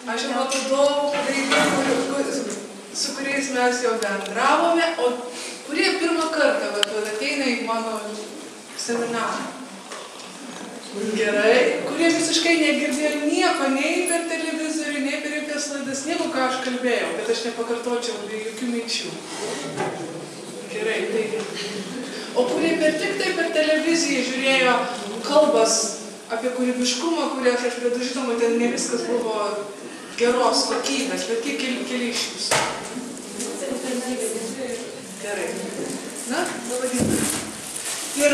Aš jau matau daug veidų, su kuriais mes jau bendravome, o kurie pirmą kartą ateina į mano seminarą. Gerai, kurie visiškai negirdėjo nieko, nei per televizorių, nei per jokias laidas, nieko, ką aš kalbėjau, bet aš nepakartočiau be jokių minčių. Gerai, taigi. O kurie tik tai per televiziją žiūrėjo kalbas apie kūrybiškumą, kurias aš vedu, žinoma, ten ne viskas buvo geros kokybės, bet kiek keli iš jūsų. Gerai. Na, pavadinti. Ir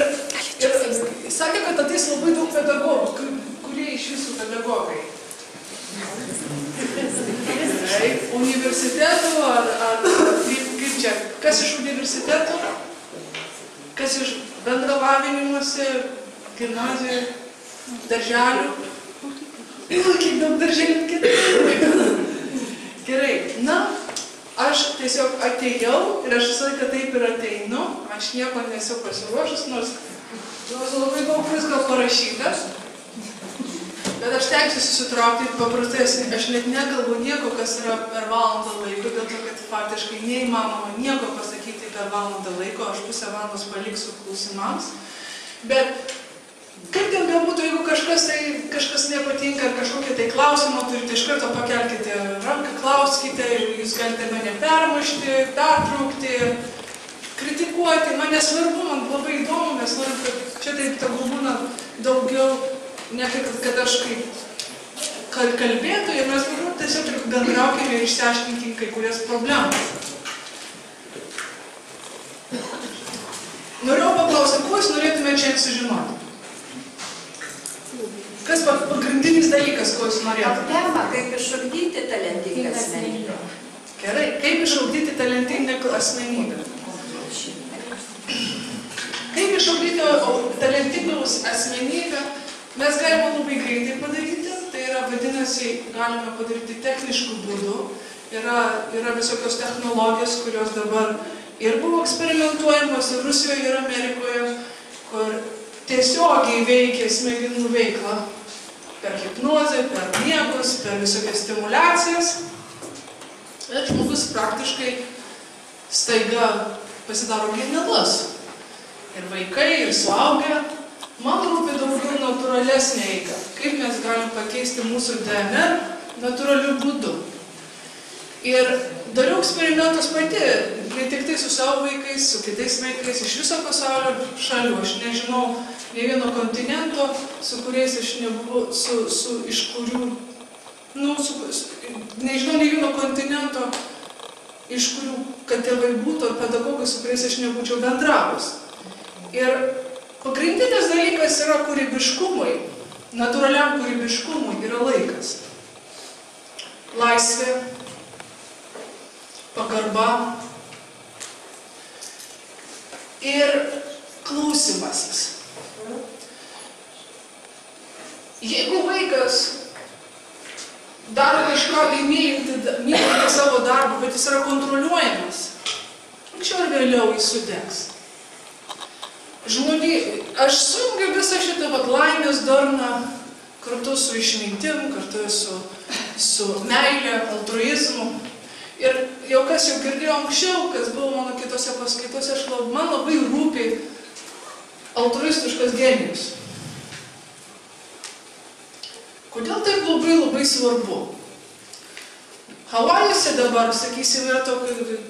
sakė, kad ateis labai daug pedagogų. Kurie iš jūsų pedagogai? Gerai. Universitetų ar kaip čia? Kas iš universitetų? Kas iš bendravavinimuose, gimnazijų, darželių? Kiek daug darželių kitai. Gerai. Na, aš tiesiog atėjau ir aš visą laiką taip ir ateinu. Aš nieko nesu pasiruošus, nors labai daug visko parašytas. Bet aš tenksiuosi sutraukti paprastesnį. Aš net nekalbu nieko, kas yra per valandą laiko, dėl to, kad faktiškai neįmanoma nieko pasakyti per valandą laiko. Aš pusę valandos paliksiu klausimams. Bet kaip ten bebūtų, jeigu kažkas nepatinka ar kažkokie tai klausimą turite, iš karto pakelkite ranką, klauskite, jūs galite mane permušti, pertraukti, kritikuoti. Man nesvarbu, man labai įdomu, mes norim, kad čia taip tegul būna daugiau, ne kad aš kaip kalbėtų ir mes tiesiog bendraukime ir išsiaiškinkim kai kurias problemas. Norėjau paklausyti, ko jūs norėtumėte čia sužinoti? Kas pagrindinis dalykas, ko jūs norėtumėte? Tema, kaip išugdyti talentingą asmenybę. Gerai, kaip išugdyti talentingą asmenybę? Kaip išugdyti talentingą asmenybę, mes galime labai greitai padaryti, tai yra, vadinasi, galime padaryti techniškų būdų, yra visokios technologijos, kurios dabar ir buvo eksperimentuojamos ir Rusijoje ir Amerikoje, kur tiesiogiai veikia smegenų veiklą per hipnozę, per miegus, per visokias stimulacijas. Ir žmogus praktiškai staiga pasidaro genialus. Ir vaikai, ir suaugę. Man rūpi daugiau natūralesnė eiga. Kaip mes galim pakeisti mūsų DNR natūraliu būdu. Ir dariau eksperimentus pati, ne tik tai su savo vaikais, su kitais vaikais, iš viso pasaulio šalių. Aš nežinau ne vieno kontinento, su kuriais aš nebuvau, iš kurių, nežinau ne vieno kontinento, iš kurių, kad tėvai būtų, ar pedagogai, su kuriais aš nebūčiau bendravus. Ir pagrindinis dalykas yra kūrybiškumui, natūraliam kūrybiškumui yra laikas. Laisvė, pagarba ir klausimasis. Jeigu vaikas daro kažką mylinti savo darbą, bet jis yra kontroliuojamas, anksčiau ir vėliau jis sudegs. Aš sujungiu visą šitą laimės darną kartu su išmintim, kartu su meilė, altruizmu. Ir jau kas jau girdėjo anksčiau, kas buvo mano kitose paskaitose, man labai rūpi altruistiškas genijus. Kodėl taip labai svarbu? Havajuose dabar, sakysim, yra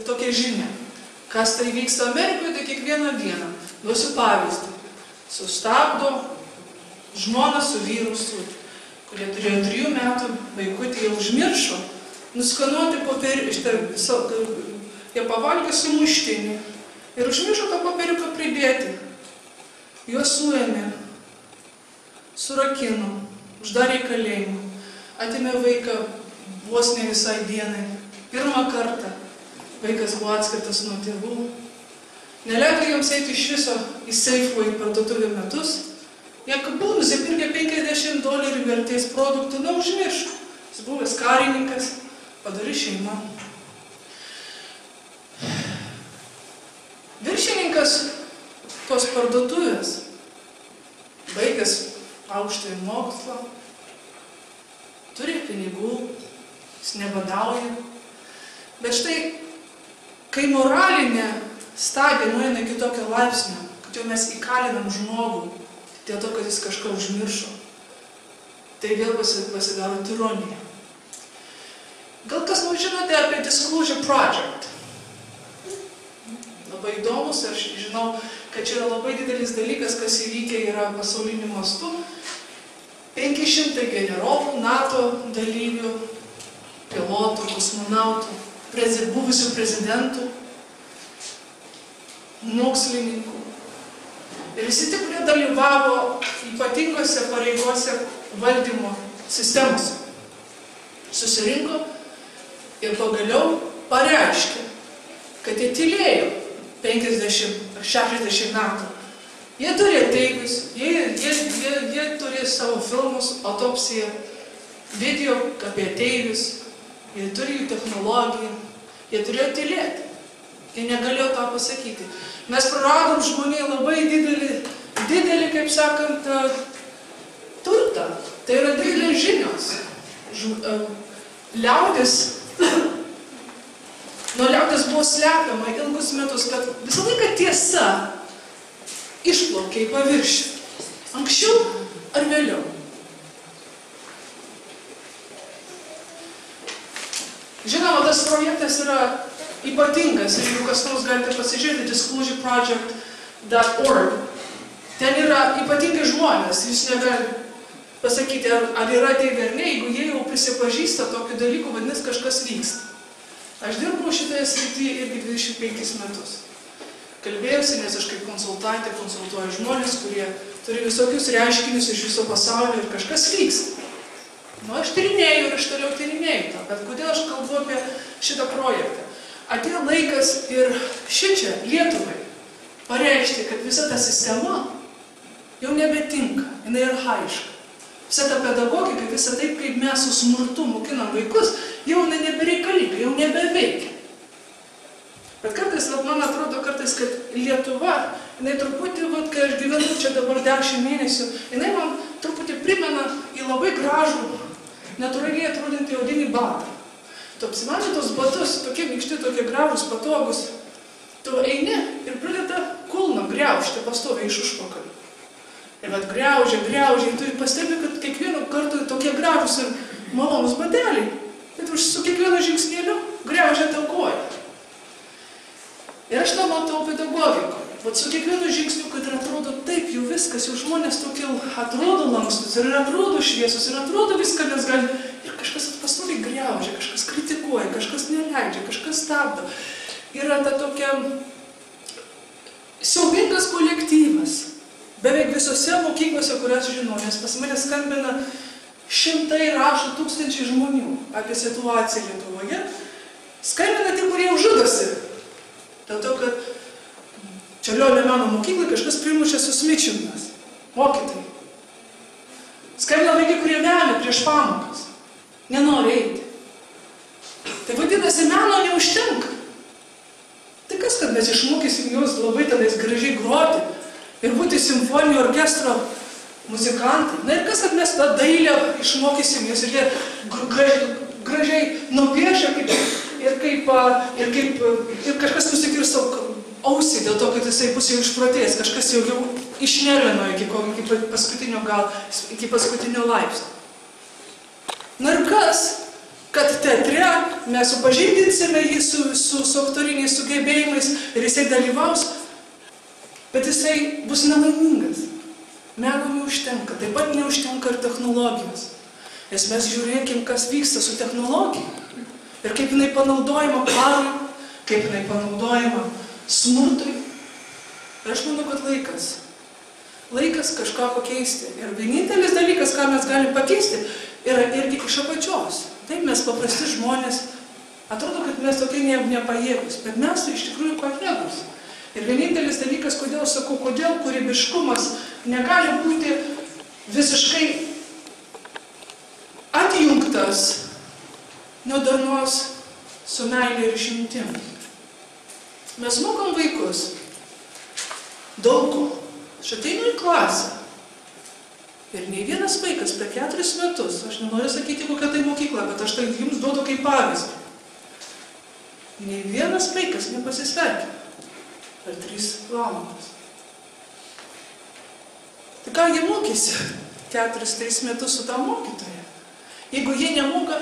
tokia žinia. Kas tai vyksta Amerikoje, tai kiekvieną dieną. Duosiu pavyzdį. Sustabdo žmoną su vyru, kurie turėjo 3 metų vaikutį, jie užmiršo nuskanuoti popieriuką, jie pavalgė sumuštinį ir užmiršo tą popieriuką pridėti. Juos suėmė, surakino, uždarė į kalėjimą, atėmė vaiką vos ne visai dienai. Pirmą kartą vaikas buvo atskirtas nuo tėvų. Neleido jiems eiti iš viso į Safeway parduotuvę metus. Jie buvo nusipirkę $50 vertės produktų, užmiršo. Jis buvęs karininkas, padarė šeimą. Viršininkas tos parduotuvės, baigęs aukštąjį mokslą, turi pinigų, jis nebadauja. Bet štai, kai moralinė stadija nueina iki tokio laipsnio, kad jau mes įkalinam žmogų dėl to, kad jis kažką užmiršo, tai vėl pasidaro tironija. Gal kas nors žinote apie Disclosure Project? Labai įdomus, aš žinau, kad čia yra labai didelis dalykas, kas įvykę yra pasauliniu mastu. 500 generolų, NATO dalyvių, pilotų, kosmonautų, buvusių prezidentų, mokslininkų. Ir visi tie, kurie dalyvavo ypatingose pareigose valdymo sistemose, susirinko ir pagaliau pareiškė, kad jie tylėjo 50 ar 60 metų. Jie turi ateivius, jie turi savo filmus, autopsiją, video apie ateivius, jie turi jų technologiją, jie turėjo tylėti. Jie negalėjo tą pasakyti. Mes praradom žmonėje labai didelį, kaip sakant, turtą. Tai yra didelės žinios. Nuo liaudės buvo slepiama ilgus metus, kad visą laiką tiesa išplaukė į paviršių. Anksčiau ar vėliau. Žinoma, tas projektas yra ypatingas, ir jeigu kas nors galite pasižiūrėti disclosureproject.org, ten yra ypatingi žmonės, jūs negali pasakyti, ar yra ateiviai ar ne, jeigu jie jau prisipažįsta tokių dalykų, vadinasi, kažkas vyksta. Aš dirbau šitoje srityje irgi 25 metus. Kalbėjausi, nes aš kaip konsultantė konsultuoju žmonės, kurie turi visokius reiškinius iš viso pasaulio ir kažkas vyksta. Aš tyrinėjau ir aš toliau tyrinėjau tą, bet kodėl aš kalbu apie šitą projektą? Atėjo laikas ir šičia Lietuvai pareikšti, kad visa ta sistema jau nebetinka, jinai archaiška. Visa ta pedagogika, visa taip, kaip mes su smurtu mokinam vaikus, jau jinai nebereikalinga, jau nebeveikia. Bet kartais, man atrodo, kad Lietuva, jinai truputį, kai aš gyvenu čia dabar 10 mėnesių, jinai man truputį primena į labai gražų, natūraliai atrodantį odinį batą. Tu apsimani tos batus, tokie minkšti, tokie gražūs, patogus. Tu eini ir pradeda kulną griaužti pastoviai iš užpakalio. Ir vat griaužia, ir tu pastebi, kad kiekvienu kartu tokie gražūs ir malonus bateliai. Bet su kiekvienu žingsnėliu griaužia tau koją. Ir aš tą matau pedagogikoje. Vat su kiekvienu žingsniu, kad ir atrodo taip, jau viskas, jau žmonės tokie atrodo lankstus, ir atrodo šviesus, ir atrodo viską mes galime. Ir kažkas pastoviai griaužia, kažkas kritikuoja, kažkas neleidžia, kažkas stabdo. Yra ta tokia siaubingas kolektyvas. Beveik visose mokyklose, kurias žinau, nes pas mane skambina šimtai, rašo tūkstančiai žmonių apie situaciją Lietuvoje. Skambina tie, kurie jau žudosi. Dėl to, kad Čiurlionio meno mokyklai kažkas primušė susmičinas. Mokytojai. Skambina vaikai, kurie vemia prieš pamokas. Nenori eiti. Tai vadinasi, meno neužtenka. Tai kas, kad mes išmokysim juos labai tenais gražiai groti ir būti simfoninio orkestro muzikantai. Na ir kas, kad mes tą dailę išmokysim juos ir jie gražiai nupiešia ir kažkas nusikirsto ausį dėl to, kad jisai bus jau išprotėjęs, kažkas jau išnervino iki paskutinio laipsnio. Na ir kas, kad teatre mes supažindinsime jį su aktoriniais sugebėjimais ir jisai dalyvaus, bet jisai bus nelaimingas. Meno neužtenka, taip pat neužtenka ir technologijos. Nes mes žiūrėkim, kas vyksta su technologija ir kaip jinai panaudojama karui, kaip jinai panaudojama smurtui. Ir aš manau, kad laikas kažką pakeisti. Ir vienintelis dalykas, ką mes galim pakeisti, yra irgi iš apačios. Taip, mes paprasti žmonės, atrodo, kad mes tokie nepajėgus, bet mes iš tikrųjų pajėgus. Ir vienintelis dalykas, kodėl kūrybiškumas negali būti visiškai atjungtas nuo darnos su meile ir išmintim. Mes mokom vaikus daug ko. Aš ateinu į klasę Ir nei vienas vaikas per 4 metus, aš nenoriu sakyti, kokia tai mokykla, bet aš tai jums duodu kaip pavyzdį. Nei vienas vaikas nepasisveikina per 3 valandas. Tai ką jie mokėsi 4-3 metus su tą mokytoją? Jeigu jie nemoka,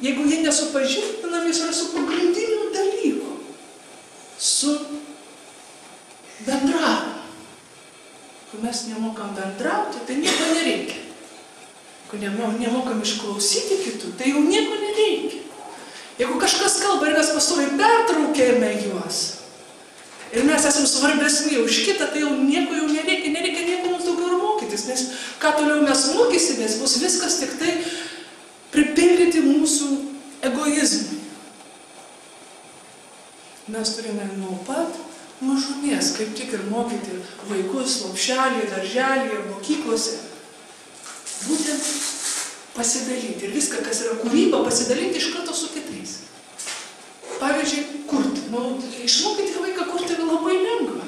jeigu jie nesupažindinami yra su pagrindiniu dalyku, su bendravimu. Kai mes nemokam bendrauti, tai nieko nereikia. Kai nemokam išklausyti kitų, tai jau nieko nereikia. Jeigu kažkas kalba ir mes pastoviai pertraukėme juos, ir mes esame svarbesni už kitą, tai jau nieko jau nereikia. Nereikia nieko mums daugiau ir mokytis, nes ką toliau mes mokysimės, bus viskas tik tai pripildyti mūsų egoizmui. Mes turime nuo pat mažumės, kaip tik ir mokyti vaikus lopšelėje, darželėje, mokyklose, būtent pasidalyti. Ir viską, kas yra kūryba, pasidalinti iš karto su kitais. Pavyzdžiui, kurti. Išmokyti vaiką kurti yra labai lengva.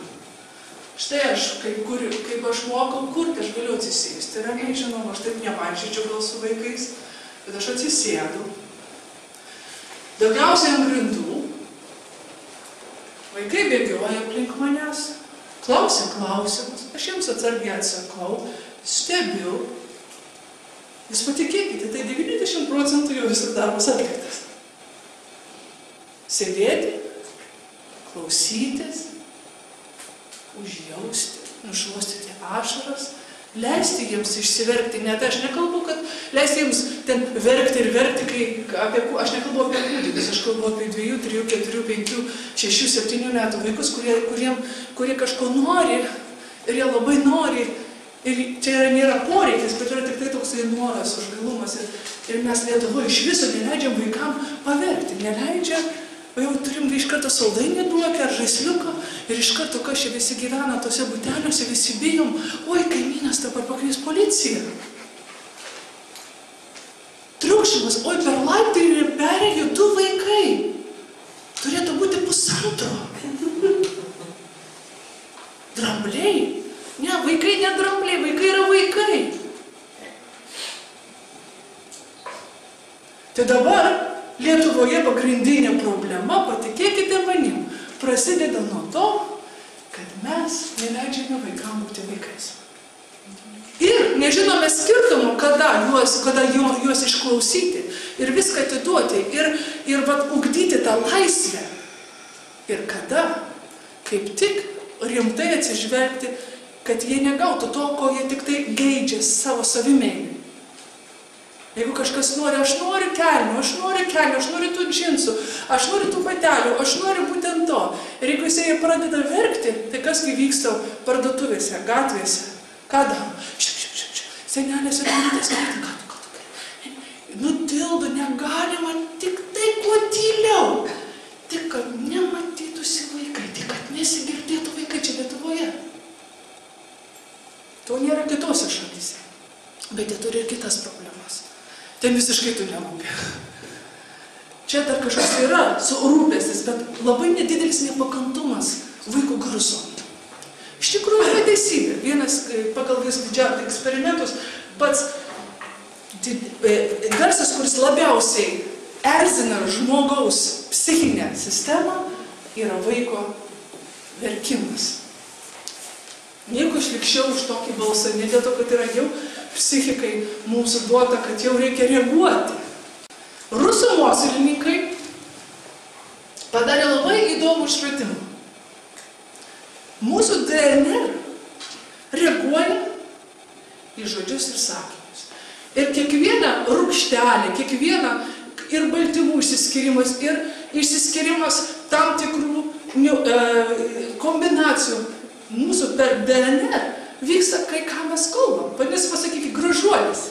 Štai aš, kaip aš mokau kurti, aš galiu atsisėsti. Ramiai, žinoma, aš taip nevaikščiočiau gal su vaikais, bet aš atsisėdu. Daugiausiai ant grindų. Vaikai bėgioja aplink manęs, klausia klausimus, aš jiems atsargiai atsakau, stebiu. Jūs patikėkite, tai 90% jau visas darbas atliktas. Sėdėti, klausytis, užjausti, nušluostyti ašaras, leisti jiems išsiverkti. Net aš nekalbu, kad leisti jiems ten verkti ir verkti, aš nekalbu apie kūdikius, aš kalbu apie 2, 3, 4, 5, 6, 7 metų vaikus, kurie kažko nori ir jie labai nori. Ir čia nėra poreikis, bet yra tik tai toksai noras, užgalumas. Ir mes Lietuvoje iš viso neleidžiam vaikam paverkti, neleidžiam, o jau turim iš karto saldainį duokę ar žaisliuką, ir iš karto, kas čia visi gyvena tose buteliuose, visi bijom, oi, kaimynas dabar pakvies policiją. Triukšmas, oi, per laiptinę perėjo 2 vaikai. Turėtų būti 1,5. Drambliai. Ne, vaikai ne drambliai, vaikai yra vaikai. Tai dabar Lietuvoje pagrindinė problema, patikėkite manim, prasideda nuo to, kad mes neleidžiame vaikam būti vaikais. Ir nežinome skirtumo, kada juos išklausyti ir viską atiduoti ir ugdyti tą laisvę. Ir kada kaip tik rimtai atsižvelgti, kad jie negautų to, ko jie tik tai geidžia savo savimeilį. Jeigu kažkas nori, aš noriu kelnių, aš noriu tų džinsų, aš noriu tų batelių, aš noriu būtent to. Ir jeigu jie pradeda verkti, tai kasgi vyksta parduotuvėse, gatvėse? Ką daro? Senelės ir mamytės, ką? Nutildo, negalima, tik tai kuo tyliau. Tik kad nematytųsi vaikai, tik kad nesigirdėtų vaikai čia Lietuvoje. To nėra kitose šalyse, bet jie turi ir kitas problemas. Ten visiškai tu nerūpė. Čia dar kažkas yra su rūpestis, bet labai nedidelis nepakantumas vaikų garsom. Iš tikrųjų yra teisybė. Vienas pagal didžiausius eksperimentus pats garsas, kuris labiausiai erzina žmogaus psichinę sistemą, yra vaiko verkimas. Nieko išlikščiau už tokį balsą, ne dėl to, kad yra jau psichikai mums duota, kad jau reikia reaguoti. Rusų mokslininkai padarė labai įdomų išradimą. Mūsų DNR reaguoja į žodžius ir sakinius. Ir kiekviena rūgštelė, kiekviena ir baltymų išsiskirimas, ir išsiskirimas tam tikrų kombinacijų mūsų per DNR vyksta, kai ką mes kalbam. Vadinasi, pasakykit, gražuolis,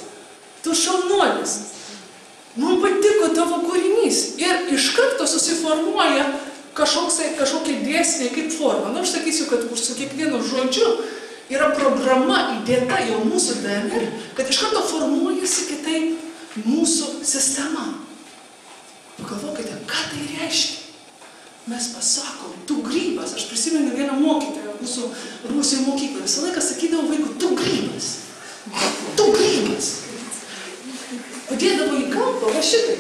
tu šaunuolis, man patiko tavo kūrinys. Ir iš karto susiformuoja kažkokie dėsniai kaip forma. Na, aš sakysiu, kad su kiekvienu žodžiu yra programa įdėta jau mūsų DNR, kad iš karto formuojasi kitaip mūsų sistema. Pagalvokite, ką tai reiškia? Mes pasakom, tu grybas. Aš prisimenu vieną mokytoją mūsų Rusijos mokykloje. Visą laiką sakydavau vaikų, tu grybas. Tu grybas. Padėdavo į kampą, va šitai.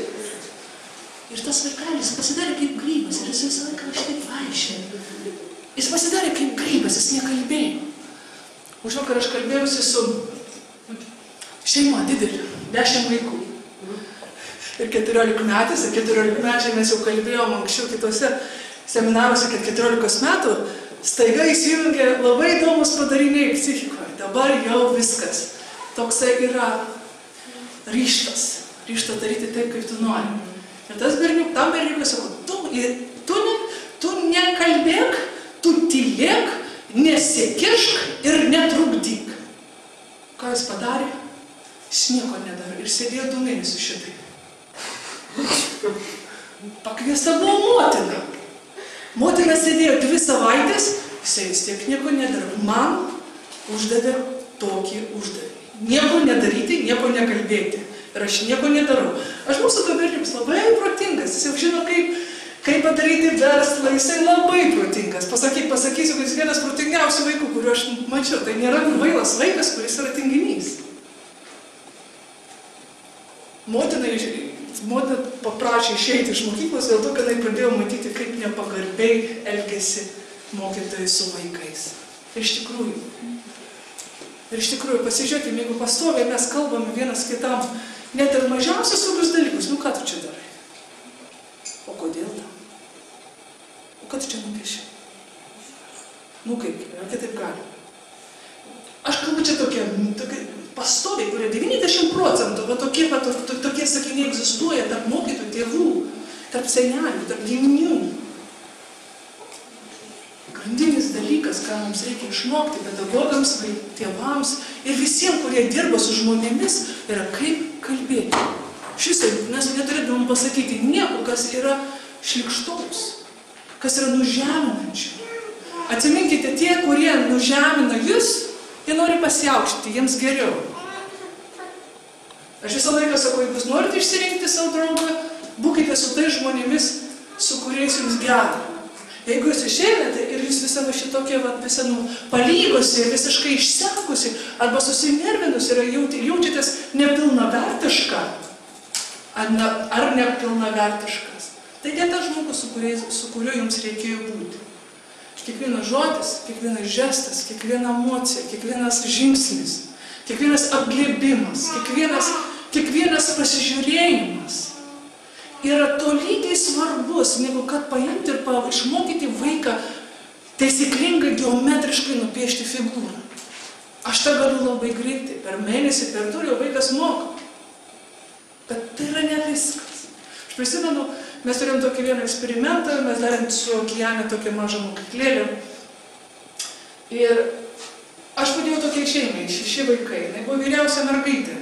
Ir tas vaikelis pasidarė kaip grybas ir jis visą laiką šitaip vaikščiojo. Jis pasidarė kaip grybas, jis nekalbėjo. Užvakar aš kalbėjausi su šeima didelė, 10 vaikų. Ir 14-mečiai mes jau kalbėjom anksčiau kitose seminaruose, kad 14 metų staiga įsijungė labai įdomus padariniai psichikoje. Dabar jau viskas. Toksai yra ryžtas daryti taip, kaip tu nori. Ir tam berniukui sako, tu nekalbėk, tu tylėk, nesikišk ir netrukdyk. Ką jis padarė? Jis nieko nedarė ir sėdėjo 2 mėnesius šitai. Pakviesta buvo motina. Motina sėdėjo 2 savaitės, jisai vis tiek nieko nedarė. Man uždavė tokį uždavinį. Nieko nedaryti, nieko nekalbėti. Ir aš nieko nedarau. Aš mūsų to berniukas labai protingas. Jis jau žino, kaip padaryti verslą. Jisai labai protingas. Pasakysiu, kad jis vienas protingiausių vaikų, kuriuo aš mačiau. Tai nėra kvailas vaikas, kuris yra tinginys. Motina paprašė išeiti iš mokyklos dėl to, kad jinai pradėjo matyti, kaip nepagarbiai elgėsi mokytojai su vaikais. Ir iš tikrųjų, pasižiūrėkime, jeigu pastoviai mes kalbame vienas kitam, net ir mažiausias tokius dalykus, ką tu čia darai? O kodėl tam? O ką tu čia nupieši? Kaip, ar kitaip gali? Aš kalbu čia tokie pastoviai, kurie 90%, tokie sakiniai egzistuoja tarp mokytojų, tėvų, tarp senelių, tarp giminių. Grandinis dalykas, ką mums reikia išmokti pedagogams, tėvams ir visiems, kurie dirba su žmonėmis, yra kaip kalbėti. Šisai, mes neturėtumėm pasakyti nieko, kas yra šlikštaus, kas yra nužeminančio. Atsiminkite, tie, kurie nužemina jūs, jie nori pasiaukšti, jiems geriau. Aš visą laiką sakau, jeigu jūs norite išsirinkti savo draugą, būkite su tais žmonėmis, su kuriais jums gera. Jeigu jūs išeinate ir jūs visą šitokie palygosi, visiškai išsekusi arba susinervinus ir jaučiatės nepilnavertiška ar nepilnavertiškas, tai ne tas žmogus, su kuriuo jums reikėjo būti. Kiekvienas žodis, kiekvienas žestas, kiekviena emocija, kiekvienas žingsnis, kiekvienas apglėbimas, kiekvienas pasižiūrėjimas yra tolygiai svarbus, negu kad paimti ir išmokyti vaiką taisyklingai, geometriškai nupiešti figūrą. Aš tą galiu labai greitai, per mėnesį, per 2 jau vaikas moka. Bet tai yra ne viskas. Aš prisimenu, mes turėjom tokį vieną eksperimentą, mes darėm su Okeane tokią mažą mokyklėlę. Ir aš padėjau tokiai šeimai, 6 vaikai, jinai buvo vyriausia mergaitė.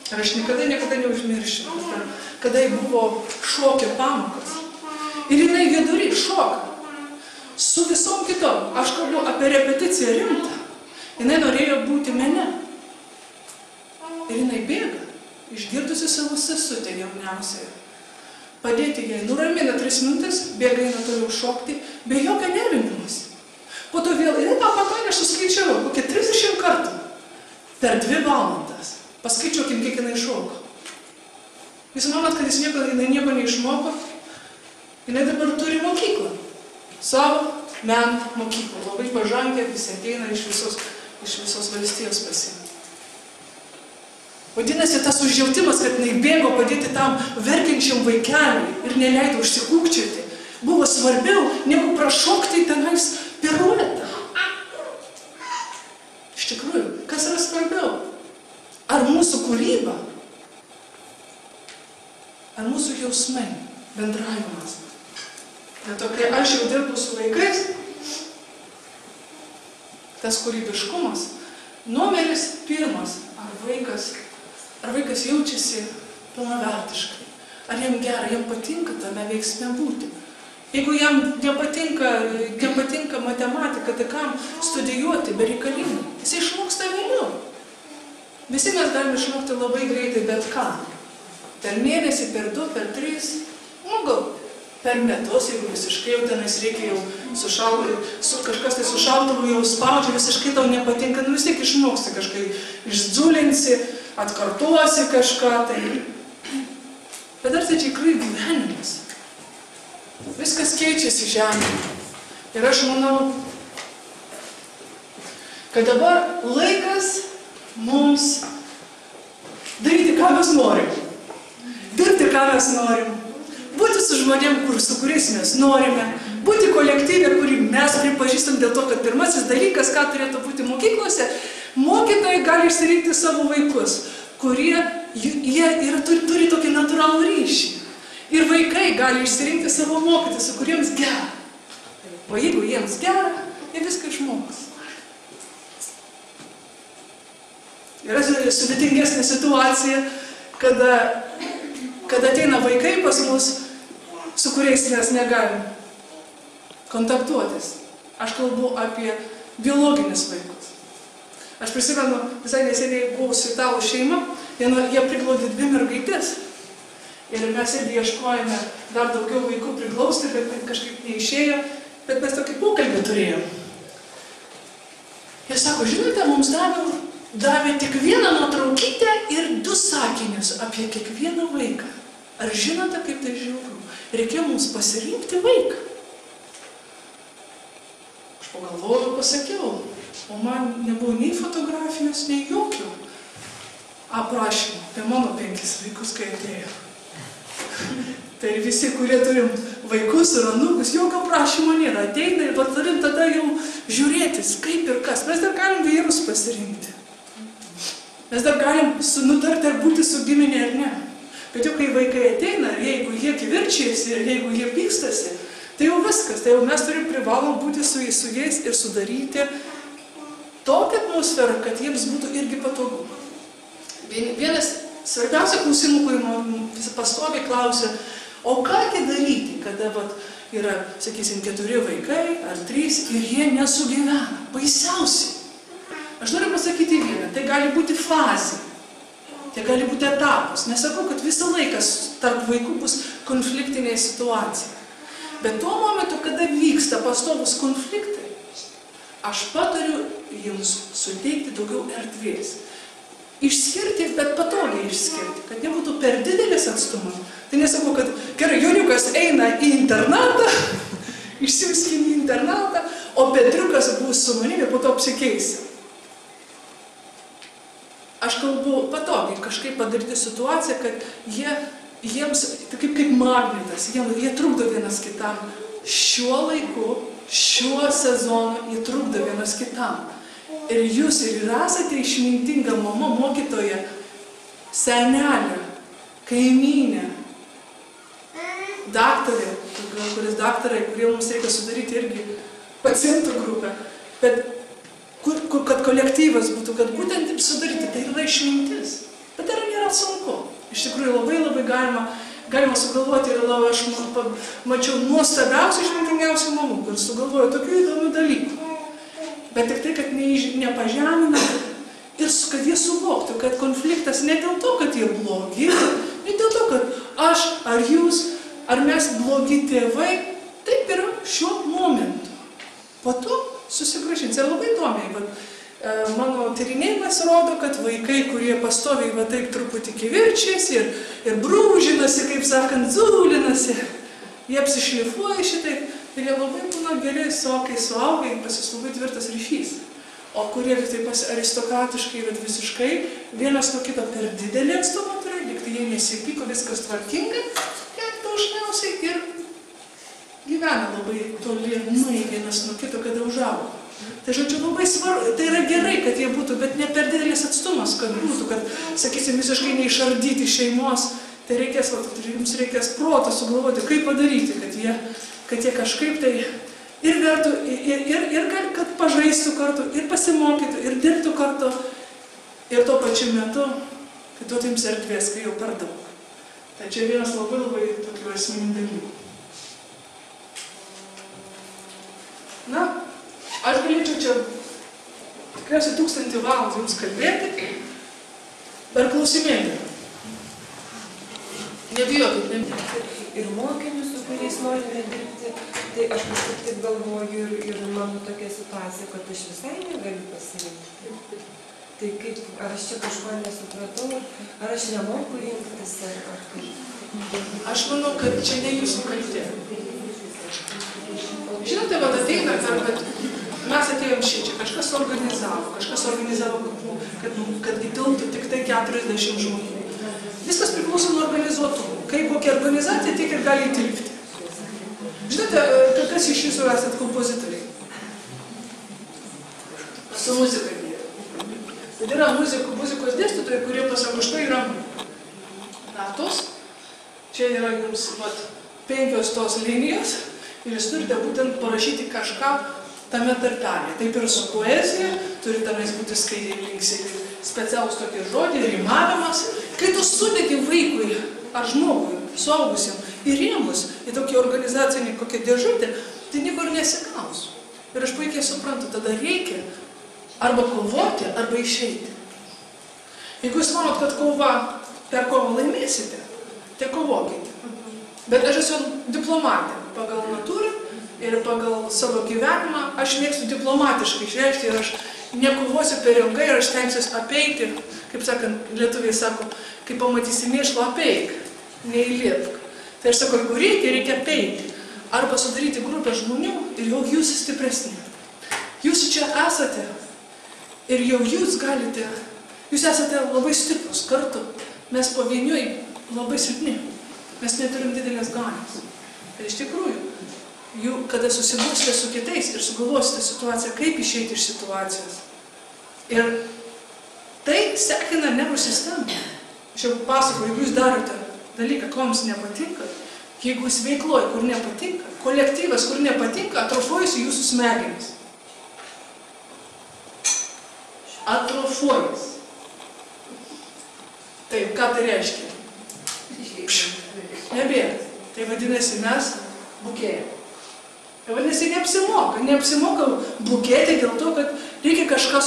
Ir aš niekada neužmiršiu, kada buvo šokio pamokas. Ir jinai vidury šoka. Su visom kitom. Aš kalbu apie repeticiją rimtą. Jinai norėjo būti mene. Ir jinai bėga, išgirdusi savo sesutę jauniausiąją. Padėti jai, nuramina 3 minutės, bėga eina toliau šokti, be jokio nervinimas. Po to vėl, ir tą patalį aš suskaičiavau, kokie 30 kartų per 2 valandas. Paskaičiuokim, kiek jinai šoka. Jūs manot, kad jinai nieko neišmoko? Jinai dabar turi mokyklą. Savo meno mokyklą. Labai pažangę, visi ateina iš visos valstijos pasiimti. Vadinasi, tas užjautimas, kad jinai bėgo padėti tam verkiančiam vaikeliui ir neleido užsikūkčioti, buvo svarbiau, negu prašokti tenais piruetą. Iš tikrųjų, kas yra svarbiau? Ar mūsų kūryba? Ar mūsų jausmai? Bendravimas? Bet kai aš jau dirbu su vaikais, tas kūrybiškumas, numeris 1, ar vaikas jaučiasi pilnavertiškai, ar jam gera, jam patinka tame veiksme būti. Jeigu jam nepatinka matematika, tai kam studijuoti bereikalingai? Jis išmoksta vėliau. Visi mes galime išmokti labai greitai bet ką. Per mėnesį, per 2, per 3, gal per metus, jeigu visiškai jau tenais reikia jau kažkas tai su šautuvu jau spaudžia, visiškai tau nepatinka, vis tiek išmoksti kažkai, išdzulinsi, atkartuosi kažką, tai. Bet ar tai tikrai gyvenimas? Viskas keičiasi žemėje. Ir aš manau, kad dabar laikas mums daryti, ką mes norim. Dirbti, ką mes norim. Būti su žmonėm, su kuriais mes norime. Būti kolektyve, kurį mes pripažįstam dėl to, kad pirmasis dalykas, ką turėtų būti mokyklose, mokytojai gali išsirinkti savo vaikus, kurie turi tokį natūralų ryšį. Ir vaikai gali išsirinkti savo mokytojus, su kuriems gera. O jeigu jiems gera, jie viską išmoks. Yra sudėtingesnė situacija, kada ateina vaikai pas mus, su kuriais mes negalim kontaktuotis. Aš kalbu apie biologinius vaikus. Aš prisimenu, visai neseniai buvusi italų šeima, jie priglaudė 2 mergaitės. Ir mes irgi ieškojame dar daugiau vaikų priglausti, bet kažkaip neišėjo, bet mes tokį pokalbį turėjom. Jie sako, žinote, mums davė tik vieną nuotraukytę ir 2 sakinius apie kiekvieną vaiką. Ar žinote, kaip tai žiauru? Reikėjo mums pasirinkti vaiką. Aš pagalvojau, pasakiau, o man nebuvo nei fotografijos, nei jokio aprašymų apie mano 5 vaikus, kai atėjo. Tai visi, kurie turim vaikus ir anūkus, jokio aprašymo nėra. Ateina ir turim tada jau žiūrėtis, kaip ir kas. Mes dar galim vyrus pasirinkti. Mes dar galim nutarti, ar būti su giminė ar ne. Bet jau kai vaikai ateina, jeigu jie kivirčiasi ir jeigu jie pykstasi, tai jau viskas. Tai jau mes privalom būti su jais ir sudaryti tokią atmosferą, kad jiems būtų irgi patogu. Vienas svarbiausia klausimų, kurį man pastoviai klausia, o kągi daryti, kada yra, sakysim, 4 vaikai ar 3 ir jie nesugyvena. Baisiausiai. Aš noriu pasakyti vieną, tai gali būti fazė. Tai gali būti etapas. Nesakau, kad visą laiką tarp vaikų bus konfliktinė situacija. Bet tuo momentu, kada vyksta pastovus konfliktai, aš patariu jums suteikti daugiau erdvės. Išskirti, bet patogiai išskirti, kad nebūtų per didelis atstumas. Tai nesakau, kad gerai, Joniukas eina į internatą, išsiųskim į internatą, o Petriukas bus su manimi, po to apsikeisi. Aš kalbu patogiai, kažkaip padaryti situaciją, kad jiems, kaip magnetas, jie trukdo vienas kitam. Šiuo laiku, šiuo sezonu jie trukdo vienas kitam. Ir jūs ir esate išmintinga mama, mokytoja, senelė, kaimynė, daktarė, kuris daktarai, kurie mums reikia sudaryti irgi pacientų grupę. Bet kad kolektyvas būtų, kad būtent taip sudaryti, tai yra išmintis. Bet tai nėra sunku. Iš tikrųjų labai galima sugalvoti ir aš mačiau nuostabiausių išmintingiausių mamų, kur sugalvojo tokių įdomių dalykų. Bet tik tai, kad nepažemina ir kad jie suvoktų, kad konfliktas ne dėl to, kad jie blogi, ne dėl to, kad aš ar jūs, ar mes blogi tėvai, taip yra šiuo momentu. Po to susigrąžins. Ir labai įdomiai, mano tyrinėjimas rodo, kad vaikai, kurie pastoviai taip truputį kivirčiasi ir brūžinasi, kaip sakant, zulinasi, jie apsišlifuoja šitaip ir jie labai būna geri, kai suaugai, pasis labai tvirtas ryšys. O kurie taip aristokratiškai ir visiškai vienas nuo kito per didelį atstumą turi, lyg tai jie nesipyko, viskas tvarkinga, jie dažniausiai ir gyvena labai tolimai vienas nuo kito, kada užaugo. Tai žodžiu, labai svarbu, tai yra gerai, kad jie būtų, bet ne per didelis atstumas, kad būtų, kad, sakysim, visiškai neišardyti šeimos. Tai jums reikės proto sugalvoti, kaip padaryti, kad jie kažkaip tai ir vertų, ir kad pažaistų kartu, ir pasimokytų, ir dirbtų kartu, ir tuo pačiu metu, kad duotų jums erdvės, kai jau per daug. Tai čia vienas labai tokių esminių dalykų. Na, aš galėčiau čia tikriausiai 1000 valandų jums kalbėti, per klausimėlį. Nebijokit, nebijokit. Ir mokinius, su kuriais nori aš kažkaip taip galvoju ir mano tokia situacija, kad aš visai negaliu pasirinkti. Tai kaip, ar aš čia kažko nesupratau, ar aš nemoku rinktis, ar kaip? Aš manau, kad čia ne jūsų kaltė. Žinote, vat ateina, kad mes atėjom čia, kažkas organizavo, kad įtilptų tik tai 40 žmonių. Viskas priklauso nuo organizuotumų. Kaip kokia organizacija, tiek ir gali įtilpti. Žinote, kas iš jūsų esat kompozitoriai? Su muzika dirba. Tai yra muzikos dėstytojai, kurie pasako, štai yra natos, čia yra jums 5 tos linijos ir jūs turite būtent parašyti kažką tame tarpelėje. Taip ir su poezija, turi tenais būti skaidriai linksėti specialus tokie žodžiai, rimavimas. Kai tu sudėti vaikui ar žmogui, suaugusiam, į rėmus, į tokį organizacinį kokią dėžutę, tai niekur nesigaus. Ir aš puikiai suprantu, tada reikia arba kovoti, arba išeiti. Jeigu jūs manot, kad per kovą laimėsite, tai kovokite. Bet aš esu diplomatė pagal natūrą ir pagal savo gyvenimą. Aš mėgstu diplomatiškai išreikšti ir aš nekovosiu per ilgai ir aš stengsiuosi apeiti, kaip sakant, lietuviai sako, kai pamatysi mėšlą, apeik, neįliepk. Tai aš sakau, jeigu reikia apeiti arba sudaryti grupę žmonių ir jau jūs stipresni. Jūs čia esate ir jau jūs galite, jūs esate labai stiprus kartu. Mes pavieniui labai silpni. Mes neturim didelės galios. Ir iš tikrųjų, kada susibursite su kitais ir sugalvosite situaciją, kaip išeiti iš situacijos. Ir tai sekina nervų sistemą. Aš jau pasakoju, jeigu jūs darote dalyką, ko jums nepatinka, jeigu jūs veikloji, kur nepatinka, kolektyvas, kur nepatinka, atrofuojasi jūsų smegenys. Atrofuojas. Taip, ką tai reiškia? Nebėra. Tai vadinasi, mes bukėjame. Tai vadinasi, neapsimoka bukėti dėl to, kad reikia kažką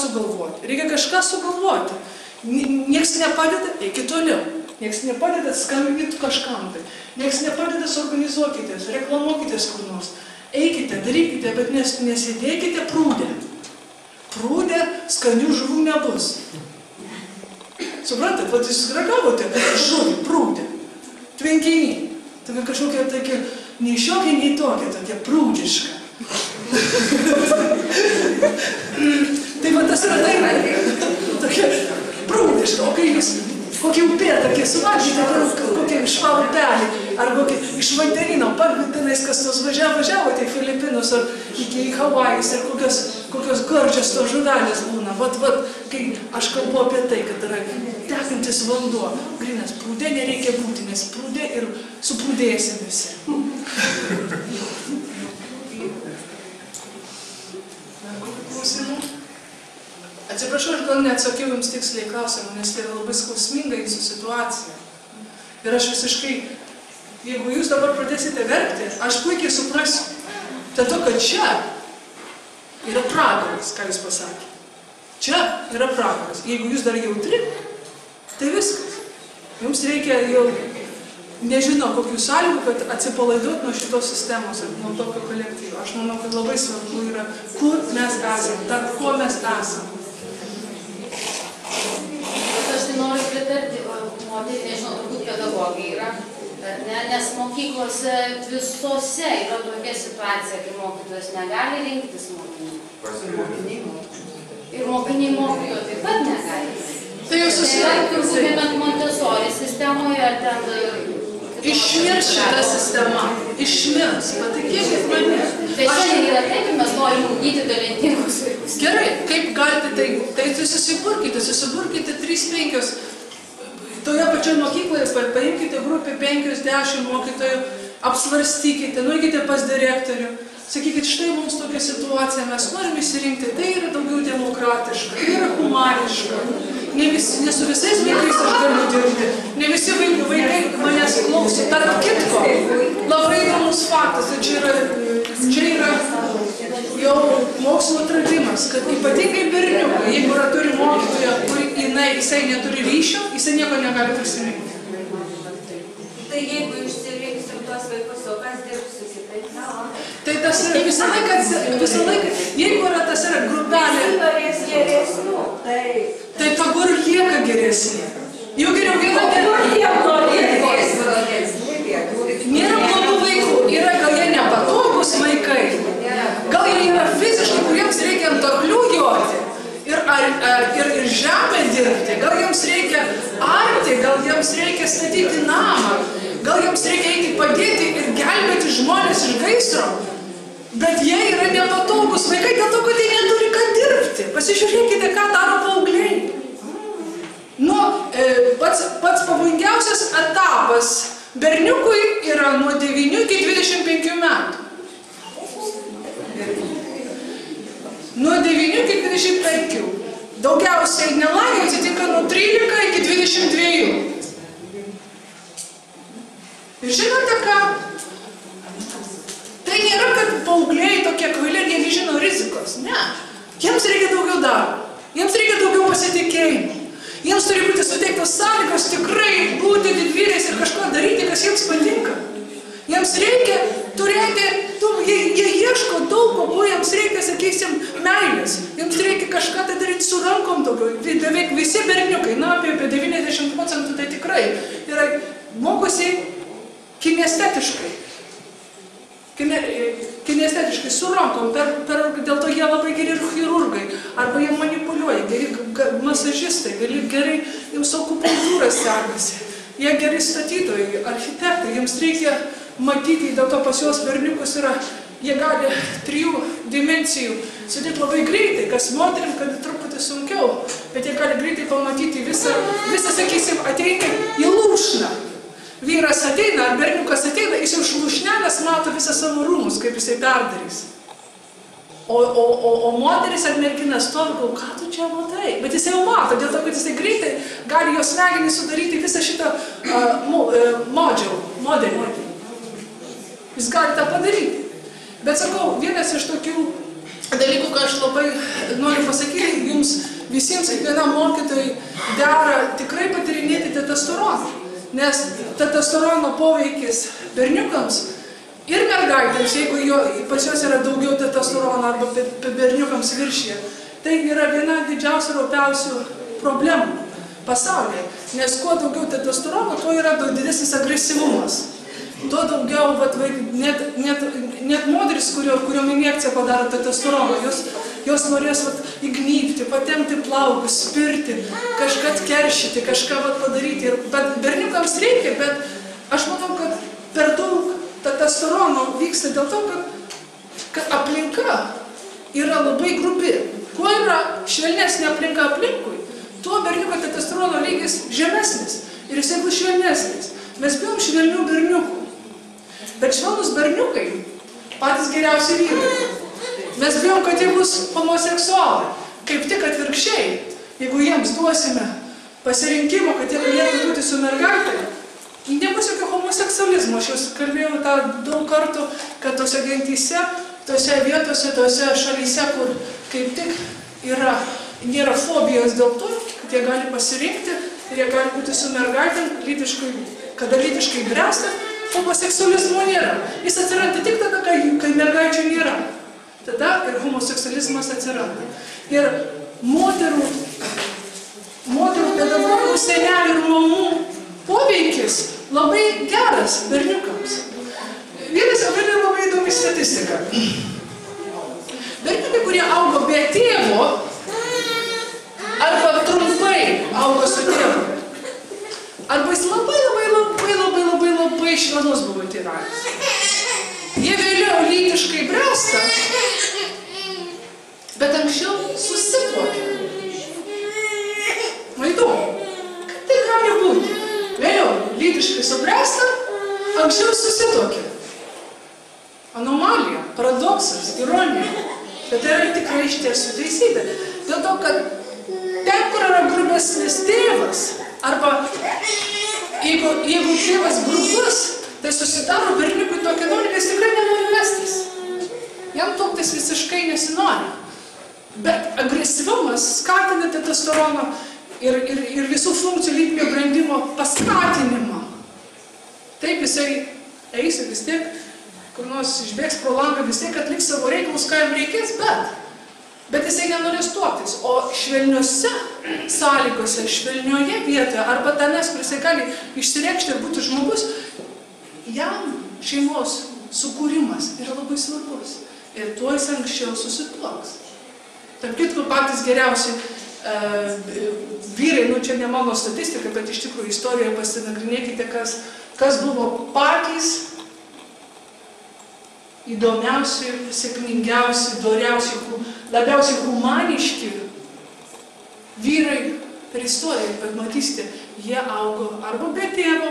sugalvoti. Niekas nepadeda, eikit toliau. Niekas nepadeda, skambinkit kažkam tai. Niekas nepadeda, suorganizuokitės, reklamuokitės kur nors. Eikite, darykite, bet nesėdėkite prūdę. Prūdę skanių žuvų nebus. Suprantat, vat jūs ragavote žuvį, prūdę. Tvenkinį. Tokia kažkokia tokia, nei šiokia, nei tokia prūdžiška. Tai va tas yra tokia prūdiška, o kai jūs kokį upėtakį suvalgyti, kokį švarų pelį, ar kokį iš vandenino, pagrintinais, kas tos važiavote į Filipinus, ar iki Havajus, ar kokios gardžios tos žuvelės būna. Vat, kai aš kalbu apie tai, kad yra tekantis vanduo, grinas, prūdė nereikia būti, nes prūdė ir suprūdėsim visi. Klausimų? Atsiprašau, aš gal neatsakiau jums tiksliai klausimą, nes tai yra labai skausminga jūsų situacija. Ir aš visiškai, jeigu jūs dabar pradėsite verkti, aš puikiai suprasiu. Tai to, kad čia yra pragaras, ką jūs pasakėte. Čia yra pragaras. Jeigu jūs dar jautri, tai viskas. Jums reikia jau, nežinau, kokių sąlygų, kad atsipalaiduot nuo šitos sistemos ir nuo tokio kolektyvo. Aš manau, kad labai svarbu yra, kur mes esame, tarp ko mes esame. Aš tai noriu pritarti, moterį, nežinau, turbūt pedagogai yra, nes mokyklose visose yra tokia situacija, kai mokytojas negali rinktis mokinių. Ir mokiniai mokytojo taip pat negali. Tai jūs susirinkti. Turbūt nebent Montessori sistemoje ar ten... Išmirs šitą sistemą. Išmirs. Patikėkit mane. Tai šiandien yra taip, mes norim ugdyti talentingus vaikus. Gerai, kaip galite tai susiburkite 3-5. Toje pačioje mokykloje paimkite grupę 50 mokytojų, apsvarstykite, nueikite pas direktorių. Sakykit, štai mums tokia situacija, mes norim įsirinkti, tai yra daugiau demokratiška, tai yra humaniška. Ne su visais vaikais aš galiu dirbti, ne visi vaikai manęs klauso. Tarp kitko, labai įdomus faktas, čia yra jau mokslo atradimas, kad ypatingai berniukai, jeigu yra turi mokytoją, jisai neturi ryšio, jisai nieko negali prisiminti. Tai jeigu išsirinksim tuos vaikus, o kas dirbs su kitais. Tai tas visą laiką, jeigu yra tas yra grupelė, Visi norės geresnių. tai tegu ir lieka geresnė. Jau geriau viena nėra blogų vaikų, yra gal jie nepatogus vaikai, gal jie yra fiziškai, kuriems reikia ant arklių joti ir žemę dirbti, gal jiems reikia arti, gal jiems reikia statyti namą, gal jiems reikia eiti padėti ir gelbėti žmonės iš gaisro, bet jie yra nepatogus vaikai dėl to, kad jie neturi ką dirbti. Pasižiūrėkite, ką daro paaugliai. Pats pavojingiausias etapas berniukui yra nuo 9 iki 25 metų. Nuo 9 iki 25. Daugiausiai nelaimė atsitinka nuo 13 iki 22. Ir žinote ką? Tai nėra, kad paaugliai tokie kvailiai, jie nežino rizikos. Ne. Jiems reikia daugiau darbo. Jiems reikia daugiau pasitikėjimo. Jiems turi būti suteiktos sąlygos tikrai būti didvyriais ir kažko daryti, kas jiems patinka. Jiems reikia turėti, jie ieško daug, ko jiems reikia, sakysim, meilės. Jiems reikia kažką tai daryti su rankom daugiau. Beveik visi berniukai, apie 90% tai tikrai, mokosi kinestetiškai. Kinestetiškai su rankom, dėl to jie labai geri chirurgai, arba jie manipuliuoja, geri masažistai, gerai jiems akupunktūra sekasi, jie geri statytojai, architektai, jiems reikia matyti, dėl to pas juos berniukus yra, jie gali 3 dimensijų sudėti labai greitai, kas moterim, kad truputį sunkiau, bet jie gali greitai pamatyti visą sakysim, ateina į lūšną. Vyras ateina, ar berniukas ateina, jis jau šlušnelės mato visą savo rūmus, kaip jisai perdarys. O moteris ar mergina stovi, ką tu čia matai? Bet jis jau mato, dėl to, kad jisai greitai gali jos smegenį sudaryti visą šitą modelį. Jis gali tą padaryti. Bet sakau, vienas iš tokių dalykų, ką aš labai noriu pasakyti, jums visiems, kiekvienam mokytojui dera tikrai patyrinėti testosteroną. Nes testosterono poveikis berniukams ir mergaitėms, jeigu pas jos yra daugiau testosterono arba berniukams viršyje, tai yra viena didžiausių ir opiausių problemų pasaulyje. Nes kuo daugiau testosterono, tuo yra daug didesnis agresyvumas. Tuo daugiau, net moteris, kuriom injekciją padaro testosterono, jos norės įgnypti, patempti plaukus, spirti, kažką atkeršyti, kažką padaryti. Bet berniukams reikia, bet aš manau, kad per daug testosterono vyksta dėl to, kad aplinka yra labai grubi. Kuo yra švelnesnė aplinka aplinkui, tuo berniuko testosterono lygis žemesnis ir jisai bus švelnesnis. Mes bijom švelnių berniukų. Bet švelnus berniukai patys geriausi vyrai. Mes bijom, kad jie bus homoseksualai. Kaip tik atvirkščiai, jeigu jiems duosime pasirinkimo, kad jie galėtų būti su mergaitė, nebus jokio homoseksualizmo. Aš jau kalbėjau tą daug kartų, kad tose gentyse, tose vietose, tose šalyse, kur kaip tik nėra fobijos dėl to, kad jie gali pasirinkti ir jie gali būti su mergaitėm, kada lytiškai bręsta, homoseksualizmo nėra. Jis atsiranda tik tada, kai mergaičių nėra. Tada ir homoseksualizmas atsiranda. Ir moterų pedagogų, senelių ir mamų poveikis labai geras berniukams. Vienas labai įdomi statistika. Berniukai, kurie augo be tėvo, arba trumpai augo su tėvu, arba jis labai švelnus buvo tėvelis. Jie vėliau lytiškai bręsta, bet anksčiau susituokė. Įdomu, kad tai gali būti. Vėliau lytiškai subręsta, anksčiau susituokė. Anomalija, paradoksas, ironija. Bet tai yra tikrai iš tiesų teisybė. Dėl to, kad ten, kur yra grubesnis tėvas, arba jeigu tėvas grubus, tai susidaro berniukui tokia nori, nes tikrai nenori mestis. Jam tuoktis visiškai nesinori. Bet agresyvumas skatina testosterono ir visų funkcijų lytinio brandimo paskatinimą. Taip jisai eis vis tiek kur nors išbėgs pro langą, vis tiek atliks savo reikalus, ką jam reikės, bet jisai nenorės tuoktis. O švelniuose sąlygose, švelnioje vietoje, arba tenais, kur jisai gali išsireikšti ir būti žmogus, jam šeimos sukūrimas yra labai svarbus. Ir tuo jis anksčiau susituoks. Tarp kitko, patys geriausi vyrai, čia ne mano statistika, bet iš tikrųjų istorijoje pasinagrinėkite, kas buvo patys įdomiausi, sėkmingiausi, doriausi, labiausiai humaniški vyrai per istoriją. Bet matysite, jie augo arba be tėvo,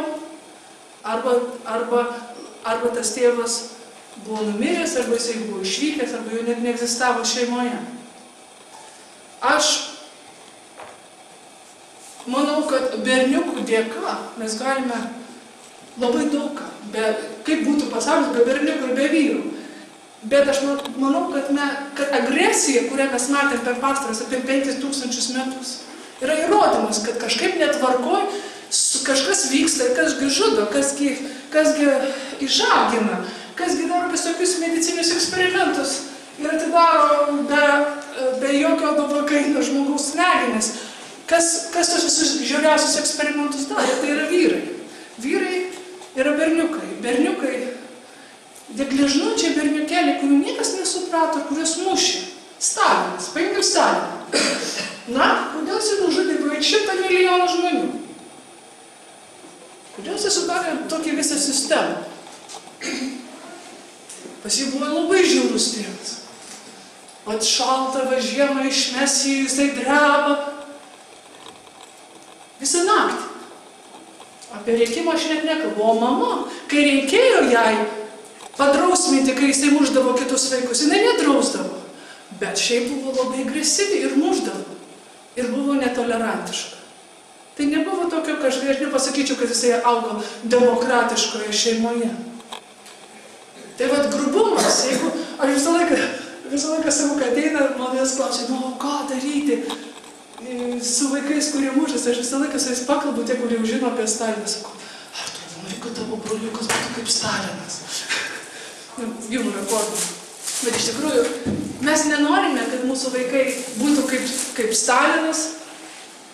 arba tas tėvas buvo numiręs, arba jisai buvo išvykęs, arba jau net neegzistavo šeimoje. Aš manau, kad berniukų dėka mes galime labai daug ką, kaip būtų pasaulis be berniukų ir be vyrų. Bet aš manau, kad agresija, kurią mes matėm per pastaras apie 5000 metus, yra įrodymas, kad kažkaip netvarkoj, kažkas vyksta, kasgi žudo, kasgi išaugina, kasgi daro visokius medicinius eksperimentus ir atidaro be jokio dovakaino žmogaus smegenis. Kas tos visus žiauriausius eksperimentus darė? Tai yra vyrai. Vyrai yra berniukai. Berniukai, gležnučiai berniukėliai, kurių niekas nesuprato, kuriuos mušė. Stalinas, paimkim Staliną. Na, kodėl jis nužudė beveik 100 milijonų žmonių? Kodėl jis sudarė tokį visą sistemą? Pas jį buvo labai žiaurus tėvas. Vat šalta va žiemą išmes jį, jisai dreba. Visą naktį. Apie rėkimą aš net nekalbu. O mama, kai reikėjo jai padrausminti, kai jisai muždavo kitus vaikus, jinai nedrausdavo. Bet šiaip buvo labai agresyvi ir muždavo. Ir buvo netolerantiška. Tai nebuvo tokio, aš nepasakyčiau, kad jisai augo demokratiškoje šeimoje. Tai vat grubumas, jeigu aš visą laiką sakau, kad ateina ir manęs klausia, ką daryti su vaikais, kurie mušas, aš visą laiką su jais pakalbu, tie, kurie žino apie Staliną, sakau, ar tu nori, kad tavo broliukas būtų kaip Stalinas? Jumoro forma. Bet iš tikrųjų, mes nenorime, kad mūsų vaikai būtų kaip Stalinas,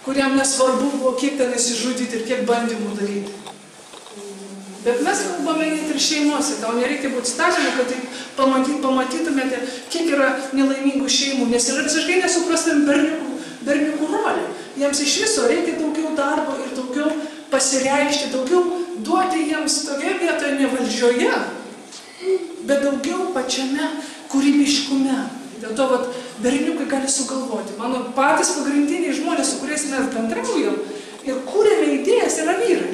kuriam nesvarbu buvo, kiek ten įsižudyti ir kiek bandymų daryti. Bet mes kalbame net ir šeimose, tau nereikia būti Stalinu, kad tai pamatytumėte, kiek yra nelaimingų šeimų, nes yra visiškai nesuprastam berniukų rolė. Jiems iš viso reikia daugiau darbo ir daugiau pasireikšti, daugiau duoti jiems tokioje vietoje, ne valdžioje, bet daugiau pačiame kūrybiškume. Dėl to berniukai gali sugalvoti. Mano patys pagrindiniai žmonės, su kuriais mes bendraujam ir kūrėme idėjas, yra vyrai.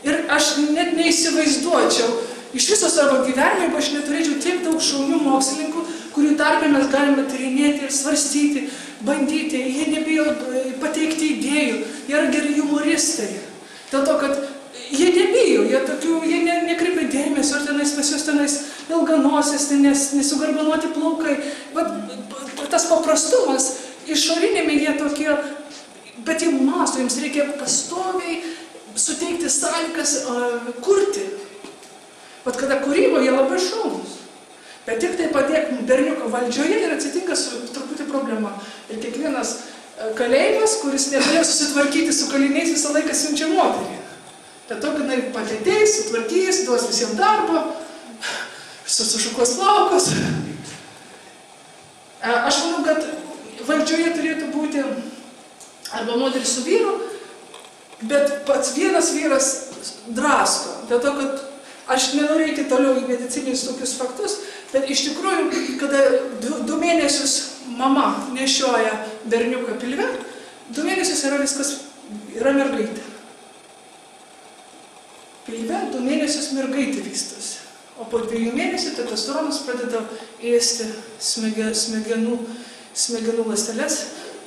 Ir aš net neįsivaizduočiau iš viso savo gyvenimo, jeigu aš neturėčiau tiek daug šaunių mokslininkų, kurių tarpe mes galime tyrinėti ir svarstyti, bandyti. Jie nebijo pateikti idėjų, jie yra geri humoristai. Dėl to, kad jie nebijo, jie nekreipia dėmesio, ar tenais pas juos tenais ilganosis, nesugarbanoti plaukai. Tas paprastumas, išorinėme jie tokie, bet jie mąsto, jiems reikia pastoviai suteikti sąlygas kurti. Vat kada kūryboje jie labai šaunūs. Bet tik tai padėk berniuko valdžioje ir atsitinka truputį problema. Ir kiekvienas kalėjimas, kuris negalėjo susitvarkyti su kaliniais, visą laiką siunčia moterį. Dėl to, kad jinai padėtės, sutvarkys, duos visiems darbo, sušukuos plaukus. Aš manau, kad valdžioje turėtų būti arba moteris su vyru, bet pats vienas vyras drasko. Dėl to, kad aš nenoriu eiti toliau į medicinius tokius faktus, bet iš tikrųjų, kada 2 mėnesius mama nešioja berniuką pilve, 2 mėnesius yra viskas, yra mergaitė. Pilve 2 mėnesius mergaitė vystosi. O po 2 mėnesių testosteronas pradeda ėsti smegenų ląsteles,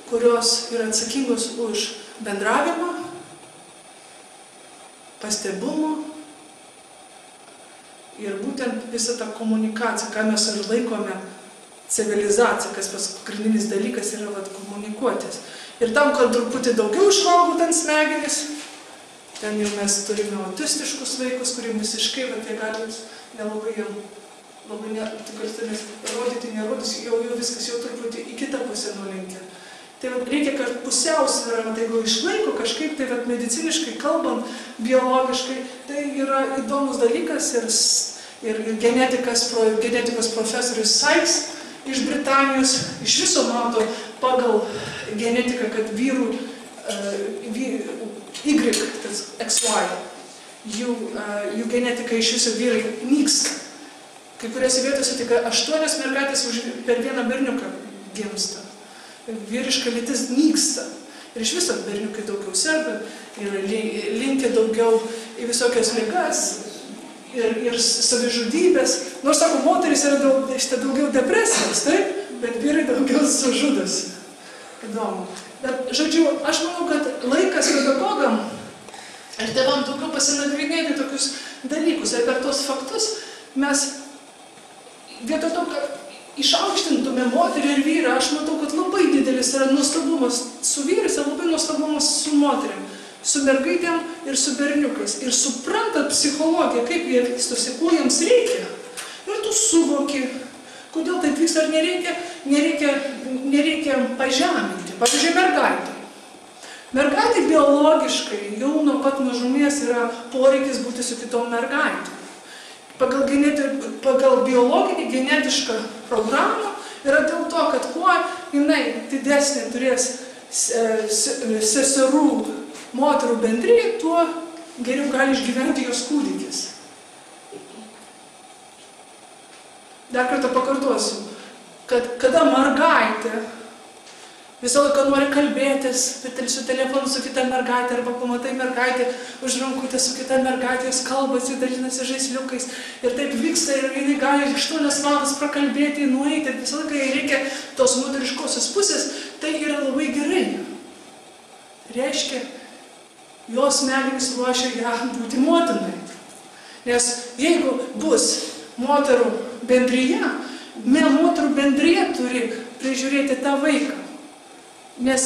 kurios yra atsakingos už bendravimą, pastebumą ir būtent visą tą komunikaciją, ką mes ir laikome civilizacija, kas pagrindinis dalykas yra komunikuotis. Ir tam, kad truputį daugiau išvalgų ten smegenis, Ten jau mes turime autistiškus vaikus, kuriem visiškai, bet jie gali nelabai jiem, tu gali rodyti, nerodys, jau viskas jau truputį į kitą pusę nulinkia. Tai reikia, kad pusiausvyrą, jeigu išlaiko kažkaip, tai mediciniškai kalbant, biologiškai, tai yra įdomus dalykas ir genetikos profesorius Sykes iš Britanijos iš viso mato pagal genetiką, kad vyrų Y, tas XY, jų genetika iš viso vyrai nyksta. Kai kuriuose vietose tik 8 mergaitės per vieną berniuką gimsta. Vyriška lytis nyksta. Ir iš viso berniukai daugiau serga, ir linkia daugiau į visokias ligas ir savižudybės. Nors, sako, moteris yra daugiau depresijos, taip? Bet vyrai daugiau sužudosi. Įdomu. Bet, žodžiu, aš manau, kad laikas pedagogam ir tėvam daugiau pasinagrinėti tokius dalykus. Ir per tos faktus mes vietoj to, kad išaukštintume moterį ir vyrą, aš matau, kad labai didelis yra nuostabumas su vyrais ir labai nuostabumas su moteriam, su mergaitėm ir su berniukais. Ir suprantat psichologiją, kaip jie vystosi, ko jiems reikia. Ir tu suvoki, kodėl taip vyksta, ar nereikia pažeminti. Pavyzdžiui, mergaitė. Mergaitė biologiškai jau nuo pat mažumės yra poreikis būti su kitom mergaitėm. Pagal biologinį genetišką programą yra dėl to, kad kuo jinai didesnė turės seserų moterų bendriją, tuo geriau gali išgyventi jos kūdikis. Dar kartą pakartosiu, kad kada mergaitė visą laiką nori kalbėtis su telefonu su kita mergaitė, arba pamatai mergaitė už rankutę su kita mergaitė, jos kalbasi, dalinasi žaisliukais. Ir taip vyksta ir jinai gali 8 valandas prakalbėti, nueiti. Ir visą laiką jai reikia tos moteriškosios pusės. Tai yra labai gerai. Reiškia, jos smegenys ruošia ją būti motinai. Nes jeigu bus moterų bendryje, moterų bendryje turi prižiūrėti tą vaiką. Nes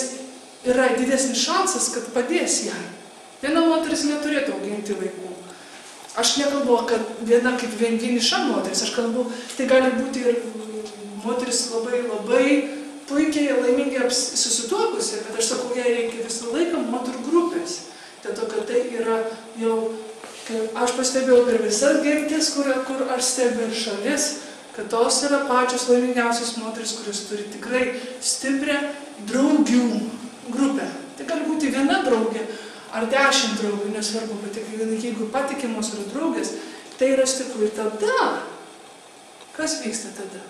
yra didesnis šansas, kad padės jai. Viena moteris neturėtų auginti vaikų. Aš nekalbu, kad viena kaip vieniša moteris, aš kalbu, tai gali būti ir moteris labai puikiai laimingai susituokusi, bet aš sakau, jai reikia visą laiką moterų grupės. Dėl to, kad tai yra jau, aš pastebėjau per visas gentis, kur aš stebiu ir šalis, kad tos yra pačios laimingiausios moteris, kurios turi tikrai stiprią draugių grupę. Tai gali būti viena draugė ar 10 draugių, nesvarbu, bet jeigu patikimos yra draugės, tai yra stipru. Ir tada, kas vyksta tada?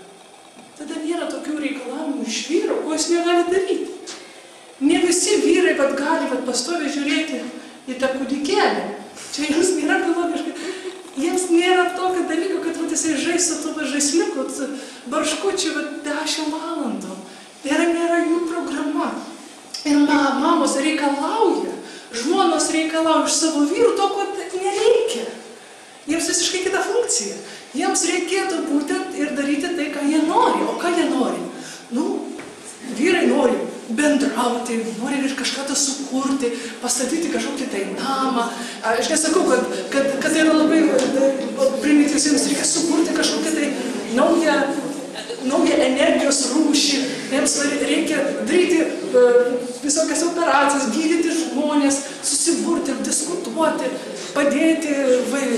Tada nėra tokių reikalavimų iš vyro, ko jis negali daryti. Ne visi vyrai gali pastoviai žiūrėti į tą kūdikėlį. Čia jiems nėra biologiškai. Jiems nėra tokio dalyko, kad jisai žais su tuo žaisliuku, barškučiu 10 valandų. Nėra jų programa. Ir mamos reikalauja, žmonos reikalauja iš savo vyrų to, ko nereikia. Jiems visiškai kita funkcija. Jiems reikėtų būtent ir daryti tai, ką jie nori. O ką jie nori? Vyrai nori bendrauti, nori ir kažką tą sukurti, pastatyti kažkokį tai namą. Aš nesakau, kad tai yra labai primityvus, jiems reikia sukurti kažkokį tai naują energijos rūšį, jiems reikia daryti visokias operacijas, gydyti žmonės, susiburti, diskutuoti, padėti,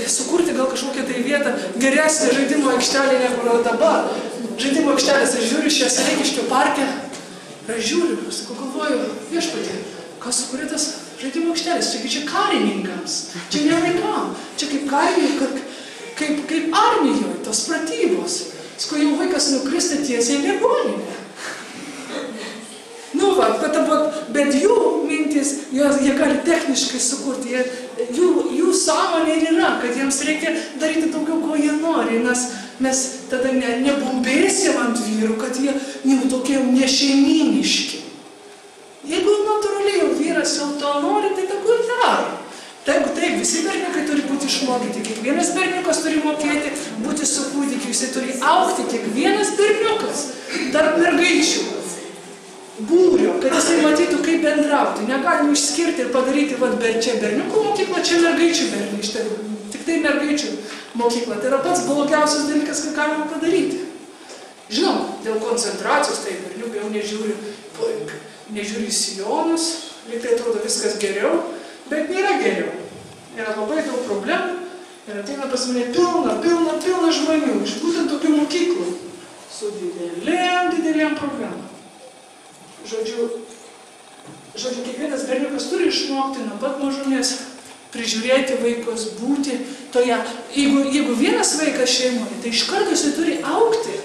sukurti gal kažkokią tai vietą, geresnę žaidimo aikštelę negu yra dabar. Žaidimo aikštelės, aš žiūriu šią Sereikiškių parke, aš žiūriu, galvoju, viešpatie, kas sukūrė tas žaidimo aikštelės, čia karininkams, čia ne vaikam, čia kaip karininkam, kaip armijoje, tos pratybos. Kai jau vaikas nukrista tiesiai į ligoninę. Bet jų mintis, jie gali techniškai sukurti, jų sąmonė yra, kad jiems reikia daryti daugiau, ko jie nori, nes mes tada nebumbėsim ant vyrų, kad jie tokie nešeiminiški. Jeigu natūraliai vyras jau to nori, tai tegu ir daro. Taip, visi berniukai turi būti išmokyti, kiekvienas berniukas turi mokėti būti su kūdikiu, jisai turi augti, kiekvienas berniukas, tarp mergaičių. būrio, kad jisai matytų, kaip bendrauti. Negalima išskirti ir padaryti, čia berniukų mokykla, čia mergaičių berniai, tik tai mergaičių mokykla. Tai yra pats blogiausias dalykas, ką galima padaryti. Žinoma, dėl koncentracijos, tai berniukai jau nežiūri į sijonus, lyg tai atrodo viskas geriau, bet nėra geriau. Yra labai daug problemų ir ateina pas mane pilna žmonių iš būtent tokių mokyklų su didelėm problemom. Žodžiu, kiekvienas berniukas turi išmokti nuo pat mažumės prižiūrėti vaikus, būti toje. Jeigu vienas vaikas šeimoje, tai iš karto jisai turi augti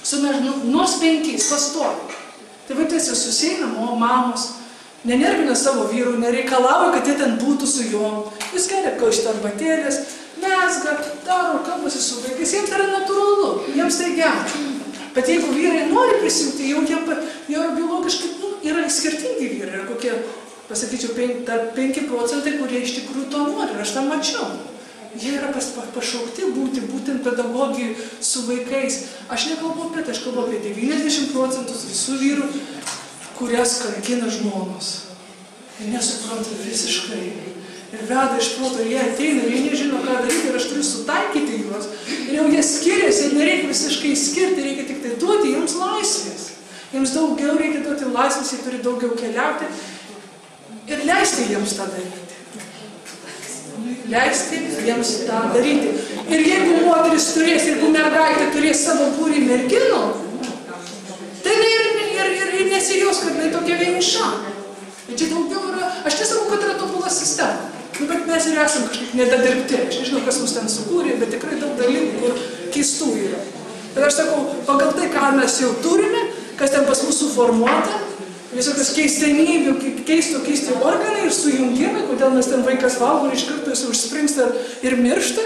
su nors 5 pastoviai. Tai vadinasi, susieina mamos, nenervina savo vyrų, nereikalauja, kad jie ten būtų su jom. Jis geria kaušti arbatėlės, mezga, daro, kalbasi su vaikais. Jiems tai yra natūralu, jiems tai gera. Bet jeigu vyrai nori prisimti, jau biologiškai yra skirtingi vyrai. Yra kokie, pasakyčiau, 5%, kurie iš tikrųjų to nori. Ir aš tą mačiau. Jie yra pašaukti būti būtent pedagogijai su vaikais. Aš nekalbu apie tai, aš kalbu apie 90% visų vyrų, kurias kankina žmonos. Ir nesupranta visiškai. Ir veda iš proto, jie ateina ir jie nežino, ką daryti, ir aš turiu sutaikyti juos. Ir jau jie skiriasi, ir nereikia visiškai skirti, reikia tik tai duoti jiems laisvės. Jiems daugiau reikia duoti laisvės, jie turi daugiau keliauti ir leisti jiems tą daryti. Leisti jiems tą daryti. Ir jeigu moteris turės, jeigu mergaitė turės savo būrį merginų, tai ir nesijaus, kad jinai tokia vieniša. Ir čia daugiau yra, aš nesakau, kad yra tobula sistema. Bet mes ir esam kažkaip nedadirbti. Aš nežinau, kas mus ten sukūrė, bet tikrai daug dalykų, kur keistų yra. Bet aš sakau, pagal tai, ką mes jau turime, kas ten pas mus suformuota, visokios keistenybių, keisti organai ir sujungimai, kodėl mes ten vaikas valgo ir iš karto jis užspringsta ir miršta.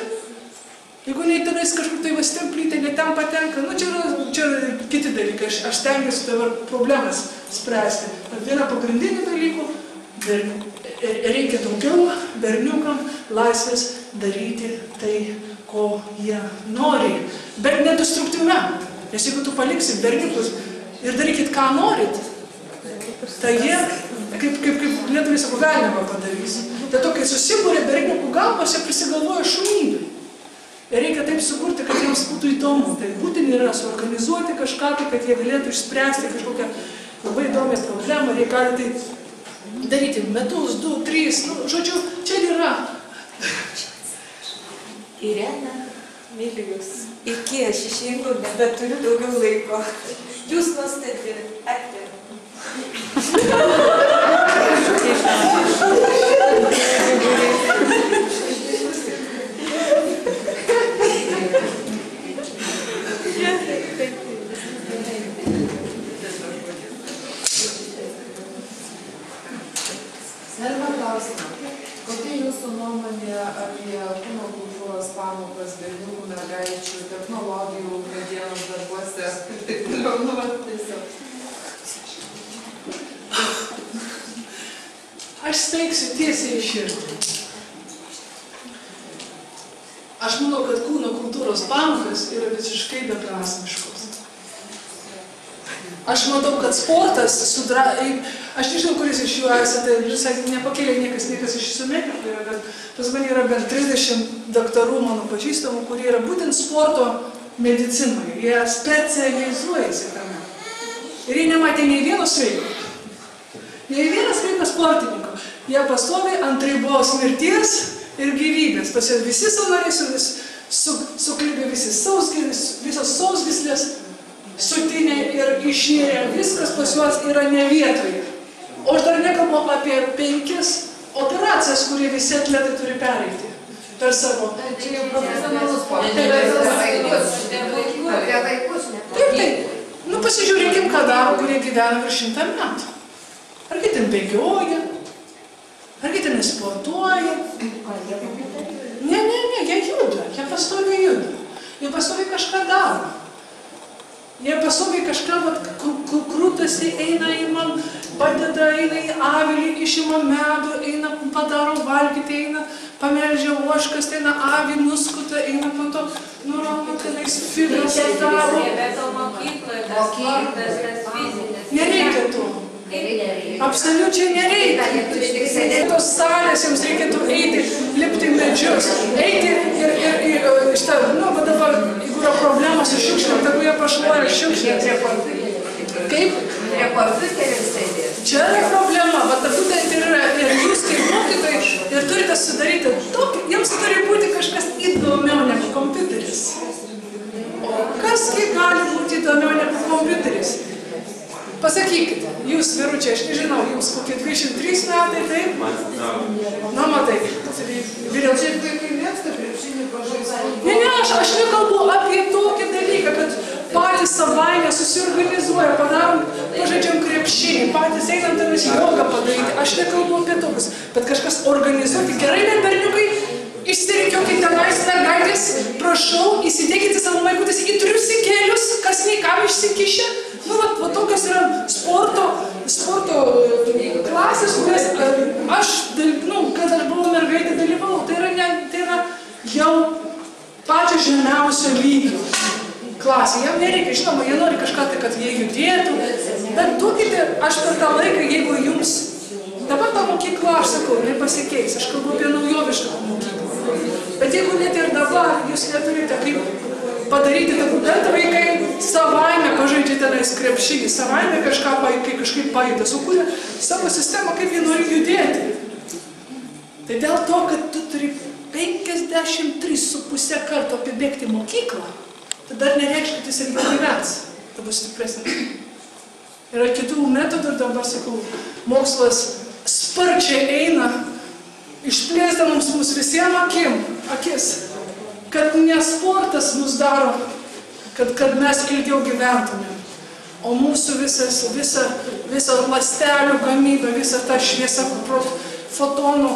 Jeigu nei tenais kažkur tai stemplytė, ne ten patenka, čia yra kiti dalykai. Aš stengiuosi dabar problemas spręsti. Bet viena pagrindinių dalykų, reikia daugiau berniukam laisvės daryti tai, ko jie nori. Bet nedestruktyviam. Nes jeigu tu paliksi berniukus ir darykit, ką norit, tai jie, kaip lietuviai sako, velnevą padarys. Tai tokia susibūrė berniukų galvose, prisigalvoja šunybė. Ir reikia taip sukurti, kad jiems būtų įdomu. Tai būtent yra suorganizuoti kažką, kad jie galėtų išspręsti kažkokią labai įdomią problemą. Jie gali tai daryti metus, 2, 3, žodžiu, čia yra. Irena, myliu jūs. Iki aš išeinu, nebeturiu daugiau laiko. Jūs nuostabi, ačiū. Galima klausimą. Kokia jūsų nuomonė apie kūno kultūros pamokas, berniukų, mergaičių, technologijų, medienos darbuose ir taip toliau, tiesiog? Aš steigsiu tiesiai į širdį. Aš manau, kad kūno kultūros pamokas yra visiškai beprasmiškos. Aš matau, kad sportas aš nežinau, kuris iš jų esate, nepakėlė niekas iš jūsų medikų, bet pas mane yra bent 30 daktarų mano pažįstamų, kurie yra būtent sporto medicinoje. Jie specializuojasi tame. Ir jie nematė nei vieno sveiko. Nei vienas sveiko sportininko. Jie pastovi ant ribos mirties ir gyvybės. Pas jie visi sąnariai suklibė, visos sausgyslės sutinė ir išnėrė, viskas pas juos yra ne vietoje. O aš dar nekalbu apie 5 operacijas, kurie visi atletai turi pereiti per savo. Čia jau profesionalus sportas. Apie vaikus ne. Taip. Pasižiūrėkim, ką daro, kurie gyvena virš 100 metų. Argi ten bėgioja, argi ten sportuoja. Ne, jie juda, jie pastoviai juda. Jie pastoviai kažką daro. Jie pastoviai kažką krūtasi, eina įman, padeda, eina į avilį, išima medų, eina, padaro valgyti, eina, pameldžia ožkas, eina avį, nuskuta, eina po to, nurauna tenais figas, daro. Absoliučiai nereikia. Tos salės jums reikėtų eiti, lipti medžius, eiti ir šitą, va dabar, jeigu yra problema su šiukšlėm, tegu jie pašluoja šiukšlėm. Kaip? Čia yra problema, va ta būtent ir yra, ir jūs kaip mokytojai ir turite sudaryti tokį, jums turi būti kažkas įdomiau negu kompiuteris. O kasgi gali būti įdomiau negu kompiuteris? Pasakykite, jūs, vyručiai, aš nežinau, jums kokie 23 metai, taip? Na, matai, vyriausiai Vaikai mėgsta krepšinį pažaisti. Ne, aš nekalbu apie tokį dalyką, kad patys savaime susiorganizuoja, padarom, pažaidžiam krepšinį, patys einam tenais jogą padaryti. Aš nekalbu apie tokius, bet kažkas organizuoti. Gerai, ne berniukai, išsirikiokite tenais mergaitės, prašau, įsidėkite savo vaikutės į triusikėlius, kas nei kam išsikišę. Nu, va tokios yra sporto klasės, kurias aš, kad aš buvau mergaitė, dalyvau. Tai yra jau pačio žemiausio lygio klasė. Jam nereikia, žinoma, jie nori kažką tai, kad jie judėtų. Bet duokite, aš per tą laiką, jeigu jums... Dabar ta mokykla, aš sakau, nepasikeis. Aš kalbu apie naujovišką mokyklą. Bet jeigu net ir dabar jūs neturite kaip padaryti, bet vaikai savaime pažaidžia tenais krepšinį, savaime kažkaip pajuda, sukūrė savo sistemą, kaip jie nori judėti. Tai dėl to, kad tu turi 53,5 karto apibėgti mokyklą, tai dar nereikš, kad jis ir gyvens. Tai bus stipresnis. Yra kitų metodų ir dabar, sakau, mokslas sparčiai eina, išplėsdamas mus visiems akis. Kad ne sportas mus daro, kad mes ilgiau gyventumėm, o mūsų visa ląstelių gamyba, visa ta šviesa, fotonų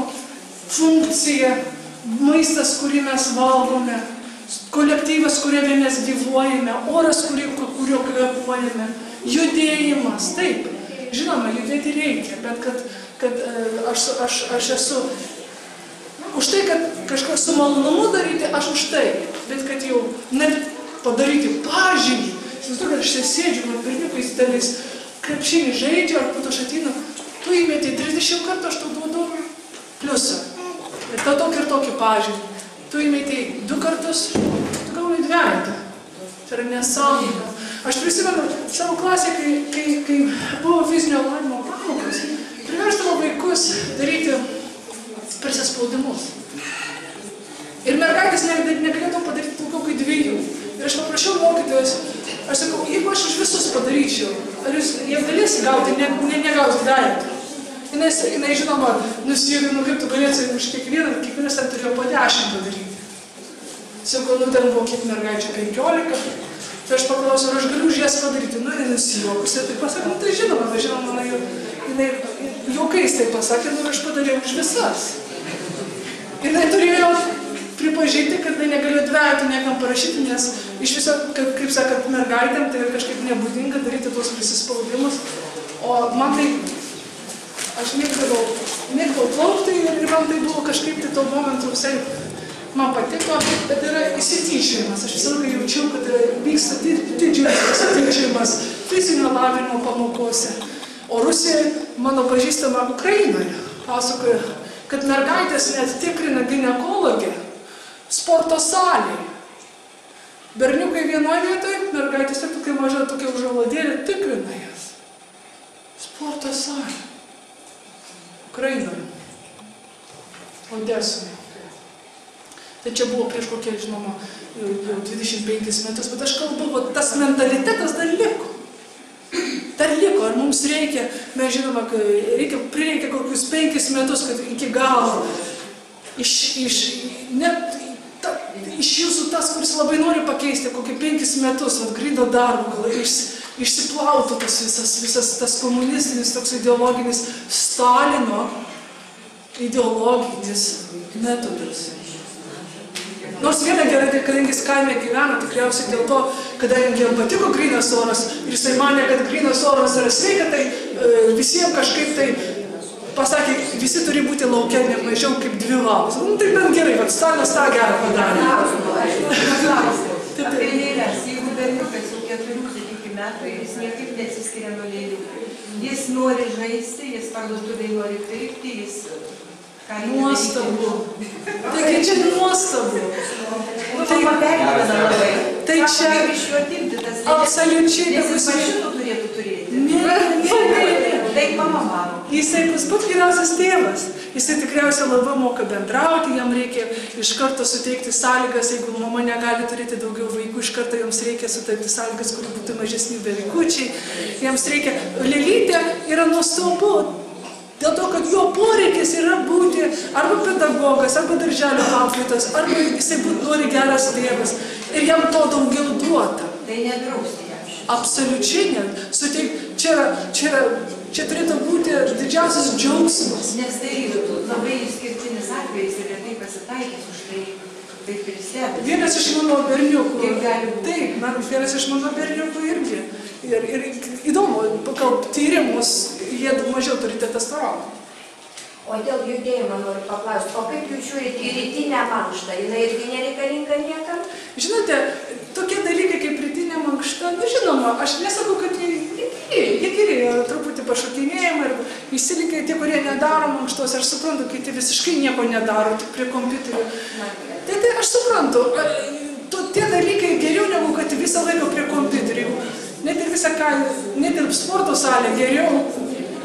funkcija, maistas, kurį mes valgome, kolektyvas, kuriame mes gyvuojame, oras, kurio kvėpuojame, judėjimas, taip, žinoma, judėti reikia, bet kad aš esu už tai, kad kažką su malonumu daryti, aš už tai, bet kad jau net padaryti pažymį, kad aš sėdžiu, man berniukai tenais krepšinį žaidžia, ar pat aš ateinu, tu įmeti 30 kartų, aš tau duodu pliusą. Ir tokį ir tokį pažymį. Tu įmeti 2 kartus, tu gauni 2. Tai yra nesąmonė. Aš prisimenu savo klasę, kai buvo fizinio lavinimo pamokos, priversdavo vaikus daryti prisispaudimus. Ir mergaitės negalėdavo padaryti daugiau kaip 2. Ir aš paprašiau mokytojos, aš sakau, jeigu aš už visus padaryčiau, ar jie galės gauti, negaus 2. Jinai žinoma, nusijūgino, kaip tu galėsi už kiekvienas ten turėjo po 10 padaryti. Sakau, ten buvo kiek mergaičių 15, tai aš paklausiau, ar aš galiu už jas padaryti. Jinai nusijuokusi, tai pasakė, tai žinoma, jinai juokais tai pasakė, ir aš padariau už visas. Jinai turėjo pripažinti, kad jinai negalėjo 2 niekam parašyti, nes iš viso, kaip sakant, mergaitėm tai kažkaip nebūdinga daryti tuos prisispaudimus. O man tai, aš mėgdavau plaukti ir man tai buvo kažkaip tai tuo momentu visai man patiko, bet yra įsityčiojimas. Aš visą laiką jaučiau, kad vyksta didžiulis įsityčiojimas fizinio lavinimo pamokose. O Rusija, mano pažįstama Ukrainoje, pasakoja, kad mergaitės net tikrina ginekologę sporto salėje. Berniukai vienoje vietoje, mergaitės ir tokia maža tokia užuolodėlė tikrina jas. Sporto salė. Ukrainoje. Odesoje. Tai čia buvo prieš kokie, žinoma, jau 25 metus, bet aš kalbu, tas mentalitetas dar liko. Dar liko, ir mums reikia, mes žinoma, prireikia kokius 5 metus, kad iki galo iš jūsų tas, kuris labai nori pakeisti, kokį 5 metus, grydo darbo, išsiplautų visas tas komunistinis, toks ideologinis Stalino ideologinis metodas. Nors viena gerai, tai kadangi jis kaime gyvena, tikriausiai dėl to, kadangi jam patiko grynas oras ir jisai manė, kad grynas oras yra sveika, tai visiems kažkaip tai pasakė, visi turi būti lauke ne mažiau kaip 2 valandas. Nu, tai bent gerai, kad Stalinas tą gerą padarė. Apie lėlės, jeigu berniukas jau 4 metų ir jis niekaip nesiskiria nuo lėlių, jis nori žaisti, jis parduotuvėje nori pirkti, jis... Nuostabu. Taigi čia nuostabu. Tai čia absoliučiai mašinų turėtų turėti. Ne. Taip mama mano. Jisai pats geriausias tėvas. Jisai tikriausiai labai moka bendrauti, jam reikia iš karto suteikti sąlygas, jeigu mama negali turėti daugiau vaikų, iš karto jiems reikia suteikti sąlygas, kur būtų mažesni bevaikučiai. Jiems reikia. Lelytė yra nuostabu. Dėl to, kad jo poreikis yra būti arba pedagogas, arba darželio auklėtojas, arba jisai nori geras tėvas. Ir jam to daugiau duota. Tai nedrausti jam šitą. Absoliučiai ne. Čia turėtų būti didžiausias džiaugsmas. Nes tai labai išskirtinis atvejis ir retai pasitaikys už tai, taip ir stebės. Vienas iš mano berniukų. Kaip gali būti? Taip, vienas iš mano berniukų irgi. Ir įdomu, pagal tyrimus, jie mažiau turi testosterono. O dėl judėjimo noriu paklausti, o kaip jūs žiūrite į rytinę mankštą? Jinai irgi nereikalinga niekam? Žinote, tokie dalykai kaip rytinė mankšta, žinoma, aš nesakau, kad jie geri, truputį pašokinėjimai ir įsilikia tie, kurie nedaro mankštos, aš suprantu, kiti visiškai nieko nedaro, tik prie kompiuterio. Tai aš suprantu, tie dalykai geriau negu kad visą laiką prie kompiuterio. Net ir sporto salė geriau,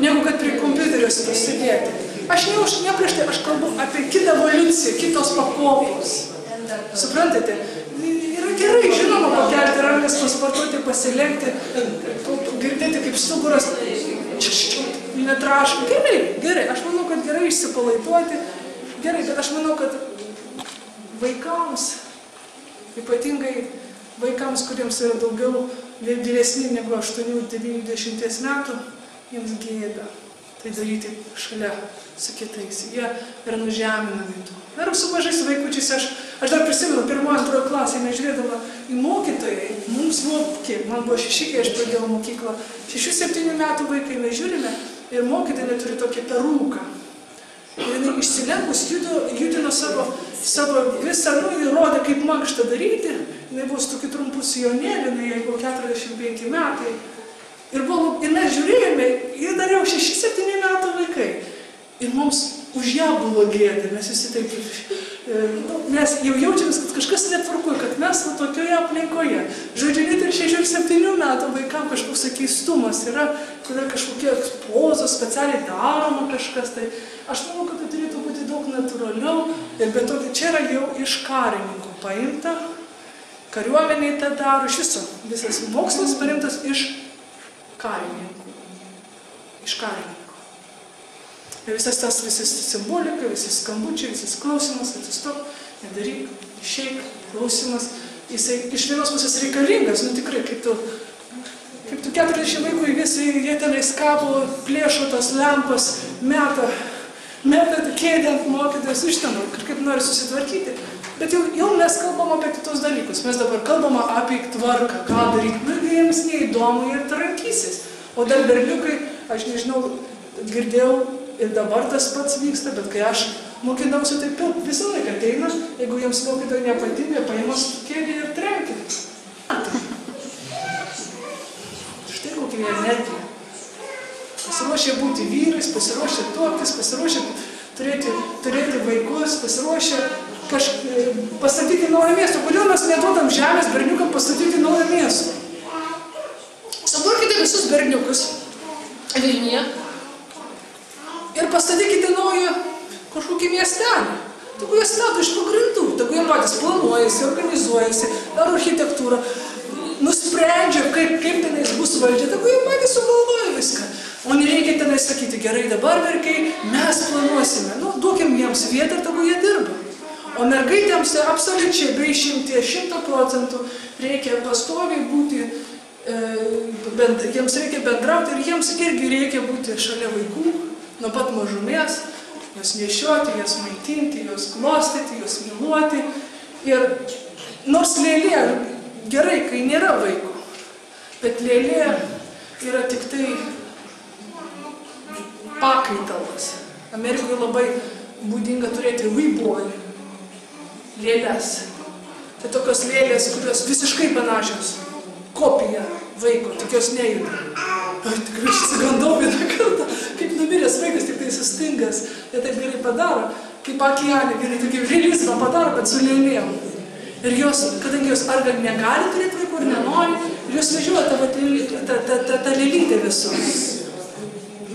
negu kad prie kompiuterio pasidėti. Aš ne prieš tai, aš kalbu apie kitą evoliuciją, kitos pakopos. Suprantate? Yra gerai, žinoma, pakelti rankas, pasportuoti, pasilenkti, girdėti kaip stuburas, netraška. Gerai, aš manau, kad gerai išsipalaiduoti. Gerai, bet aš manau, kad vaikams, ypatingai vaikams, kuriems yra daugiau vyresni negu 8-90 metų, jiems gėda tai daryti šalia su kitais. Jie yra nužeminami to. Ir su mažais vaikučiais aš dar prisimenu, 1-2 klasėje mes žiūrėdama į mokytojai, mums buvo, man buvo 6, kai aš pradėjau mokyklą, 6-7 metų vaikai mes žiūrime ir mokytojai turi tokį peruką. Ir jinai išsilenkus judino savo visą, ir rodė, kaip mankštą daryti. Jinai buvo su tokiu trumpu sijonėliu, jai buvo 45 metai. Ir mes žiūrėjome, ir dar jau 6-7 metų vaikai. Ir mums už ją buvo gėda, mes visi taip, mes jau jaučiamės, kad kažkas netvarkoja, kad mes tokioje aplinkoje. Žodžiu, net ir 6-7 metų vaikam kažkoks keistumas yra, kada kažkokie pozos specialiai daroma kažkas. Tai aš manau, kad tai turėtų būti daug natūraliau, ir be to čia yra jau iš karininkų paimta, kariuomeniai tą daro, iš viso, visas mokslas parimtas iš karininkų. Iš karininkų. Ir visas tas, visas simbolika, visas skambučiai, visas klausimas, atsistok, nedaryk, išeik, klausimas, jisai iš vienos pusės reikalingas, tikrai, kaip tu 40 vaikų visi, jie tenais kabo, plėšo tas lempas, meta kėdę ant mokytojas, ištama, kaip nori susitvarkyti. Bet jau mes kalbam apie kitus dalykus, mes dabar kalbam apie tvarką, ką daryti, jiems neįdomu ir trankysis. O dar berniukai, aš nežinau, girdėjau, ir dabar tas pats vyksta, bet kai aš mokinausi, taip visą laiką ateina, jeigu jiems mokytojai nepatinka, paimas kėdį ir trenkia. Štai kokia energija. Pasiruošė būti vyrais, pasiruošė tuoktis, pasiruošė turėti vaikus, pasiruošė pastatyti naują miestą. Kodėl mes neduodam žemės berniukam pastatyti naują miestą? Suburkite visus berniukus Vilniuje ir pastatykite naują kažkokį miestelį. Tegu jie stato iš pagrindų, tegu jie patys planuojasi, organizuojasi, daro architektūrą, nusprendžia, kaip tenais bus valdžia, tegu jie patys sugalvoja viską. O nereikia tenais sakyti, gerai, dabar verkiai, mes planuosime. Duokim jiems vietą ir tegu jie dirba. O mergaitėms absoliučiai be išimties 100% reikia pastoviai būti, jiems reikia bendrauti ir jiems irgi reikia būti šalia vaikų. Nuo pat mažumės, jos nešioti, jos maitinti, jos glostyti, jos myluoti. Ir nors lėlė gerai, kai nėra vaiko, bet lėlė yra tik tai pakaitalas. Amerikoje labai būdinga turėti vaibonį, lėlės. Tai tokios lėlės, kurios visiškai panašios, kopija vaiko, tik jos nejuda. Tikrai išsigandau vieną kartą, kaip numiręs vaikas, tik tai sustingęs. Jie taip gerai padaro, kaip akielė, gerai tokį realizmą padaro, bet su lėlėm. Ir jos, kadangi jos ar negali turėti vaikų, ar nenori, ir jos vežioja tą lėlytę visus.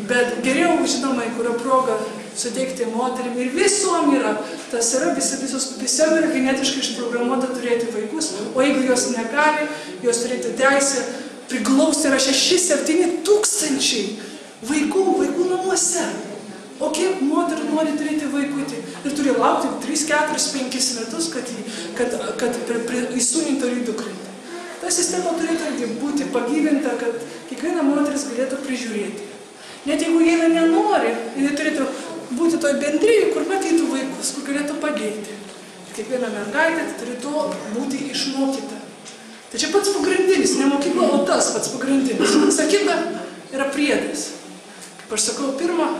Bet geriau, žinoma, kurio progą suteikti moterim ir visom yra, tas yra, visam yra genetiškai išprogramuota turėti vaikus, o jeigu jos negali, jos turėti teisę priglausti yra 6-7 tūkstančiai vaikų namuose. O kiek moterų nori turėti vaikutį ir turi laukti 3, 4, 5 metus, kad įsūnintų ir įdukrintų. Ta sistema turėtų būti pagyvinta, kad kiekviena moteris galėtų prižiūrėti. Net jeigu jie nenori, jie turėtų būti toj bendrijai, kur matytų vaikus, kur galėtų padėti. Kiekviena mergaitė turėtų būti išmokyta. Tai čia pats pagrindinis, ne mokykla, o tas pats pagrindinis. Visa kita yra priedas. Kaip aš sakau, pirma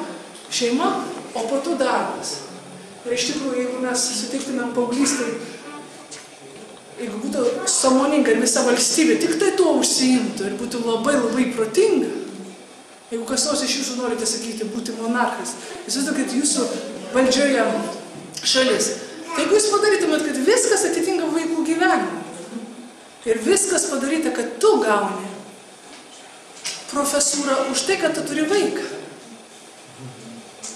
šeima, o po to darbas. Ir iš tikrųjų, jeigu mes suteiktumėm paauglystai, jeigu būtų sąmoninga ir visa valstybė tik tai tuo užsiimtų ir būtų labai labai protinga, jeigu kas nors iš jūsų norite sakyti, būti monarchais, įsivaizduokit jūsų valdžioje šalis. Tai jeigu jūs padarytumėt, kad viskas atitinka vaikų gyvenimą ir viskas padaryta, kad tu gauni profesūrą už tai, kad tu turi vaiką.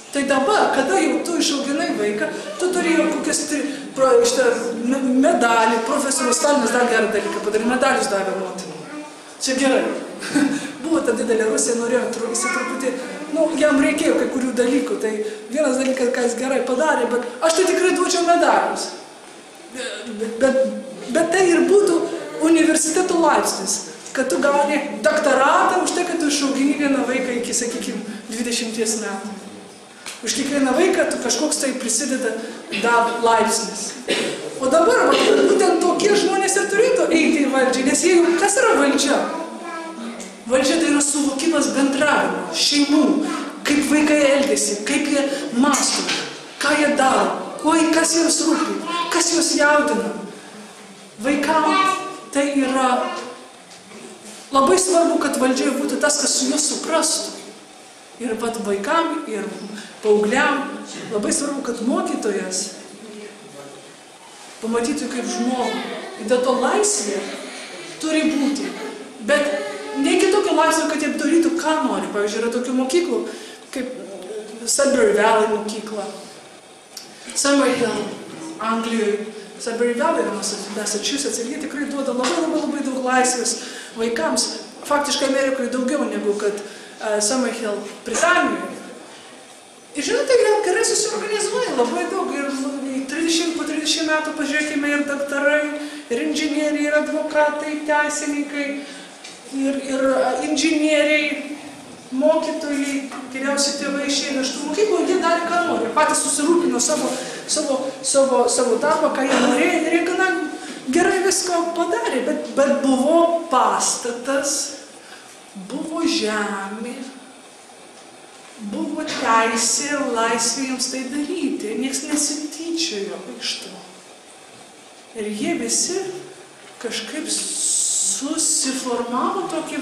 Tai dabar, kada jau tu išauginai vaiką, tu turi jau kokias medalį, profesorius Stalinas dar gerą dalyką padarė, medalius davė motinai. Čia gerai. Buvo ta didelė Rusija, norėjo jis truputį, jam reikėjo kai kurių dalykų, tai vienas dalykas, ką jis gerai padarė, bet aš tai tikrai duočiau medalius. Bet tai ir būtų universiteto laipsnis, kad tu gauni doktoratą už tai, kad tu išaugini vieną vaiką iki, sakykime, 20 metų. Už kiekvieną vaiką tu kažkoks tai prisideda dar laipsnis. O dabar, būtent tokie žmonės ir turėtų eiti į valdžią, nes jie, kas yra valdžia? Valdžia tai yra suvokimas bendravimo, šeimų, kaip vaikai elgiasi, kaip jie mąsto, ką jie daro, kas jiems rūpi, kas juos jaudina. Vaikams tai yra labai svarbu, kad valdžioje būtų tas, kas su juos suprastų. Ir pat vaikam, ir paaugliam labai svarbu, kad mokytojas pamatytų kaip žmogų. Ir dėl to laisvė turi būti. Bet ne iki tokio laisvė, kad jie darytų, ką nori. Pavyzdžiui, yra tokių mokyklų, kaip Sudbury Valley mokykla, Summerhill, Anglijoje. Sudbury Valley yra Massachusetts ir jie tikrai duoda labai daug laisvės vaikams. Faktiškai Amerikoje daugiau negu kad Summerhill Britanijoje. Ir žinote, jie gerai susiorganizuoja labai daug. Ir po 30 metų pažiūrėkime ir daktarai, ir inžinieriai, ir advokatai, teisininkai, ir inžinieriai, mokytojai, geriausi tėvai išeina iš tų mokyklų, jie darė ką nori. Patys susirūpino savo darbą, ką jie norėjo, ir jie gana gerai viską padarė. Bet buvo pastatas, buvo žemė, buvo teisė, laisvė jiems tai daryti. Niekas nesityčiojo iš to. Ir jie visi kažkaip susiformavo tokį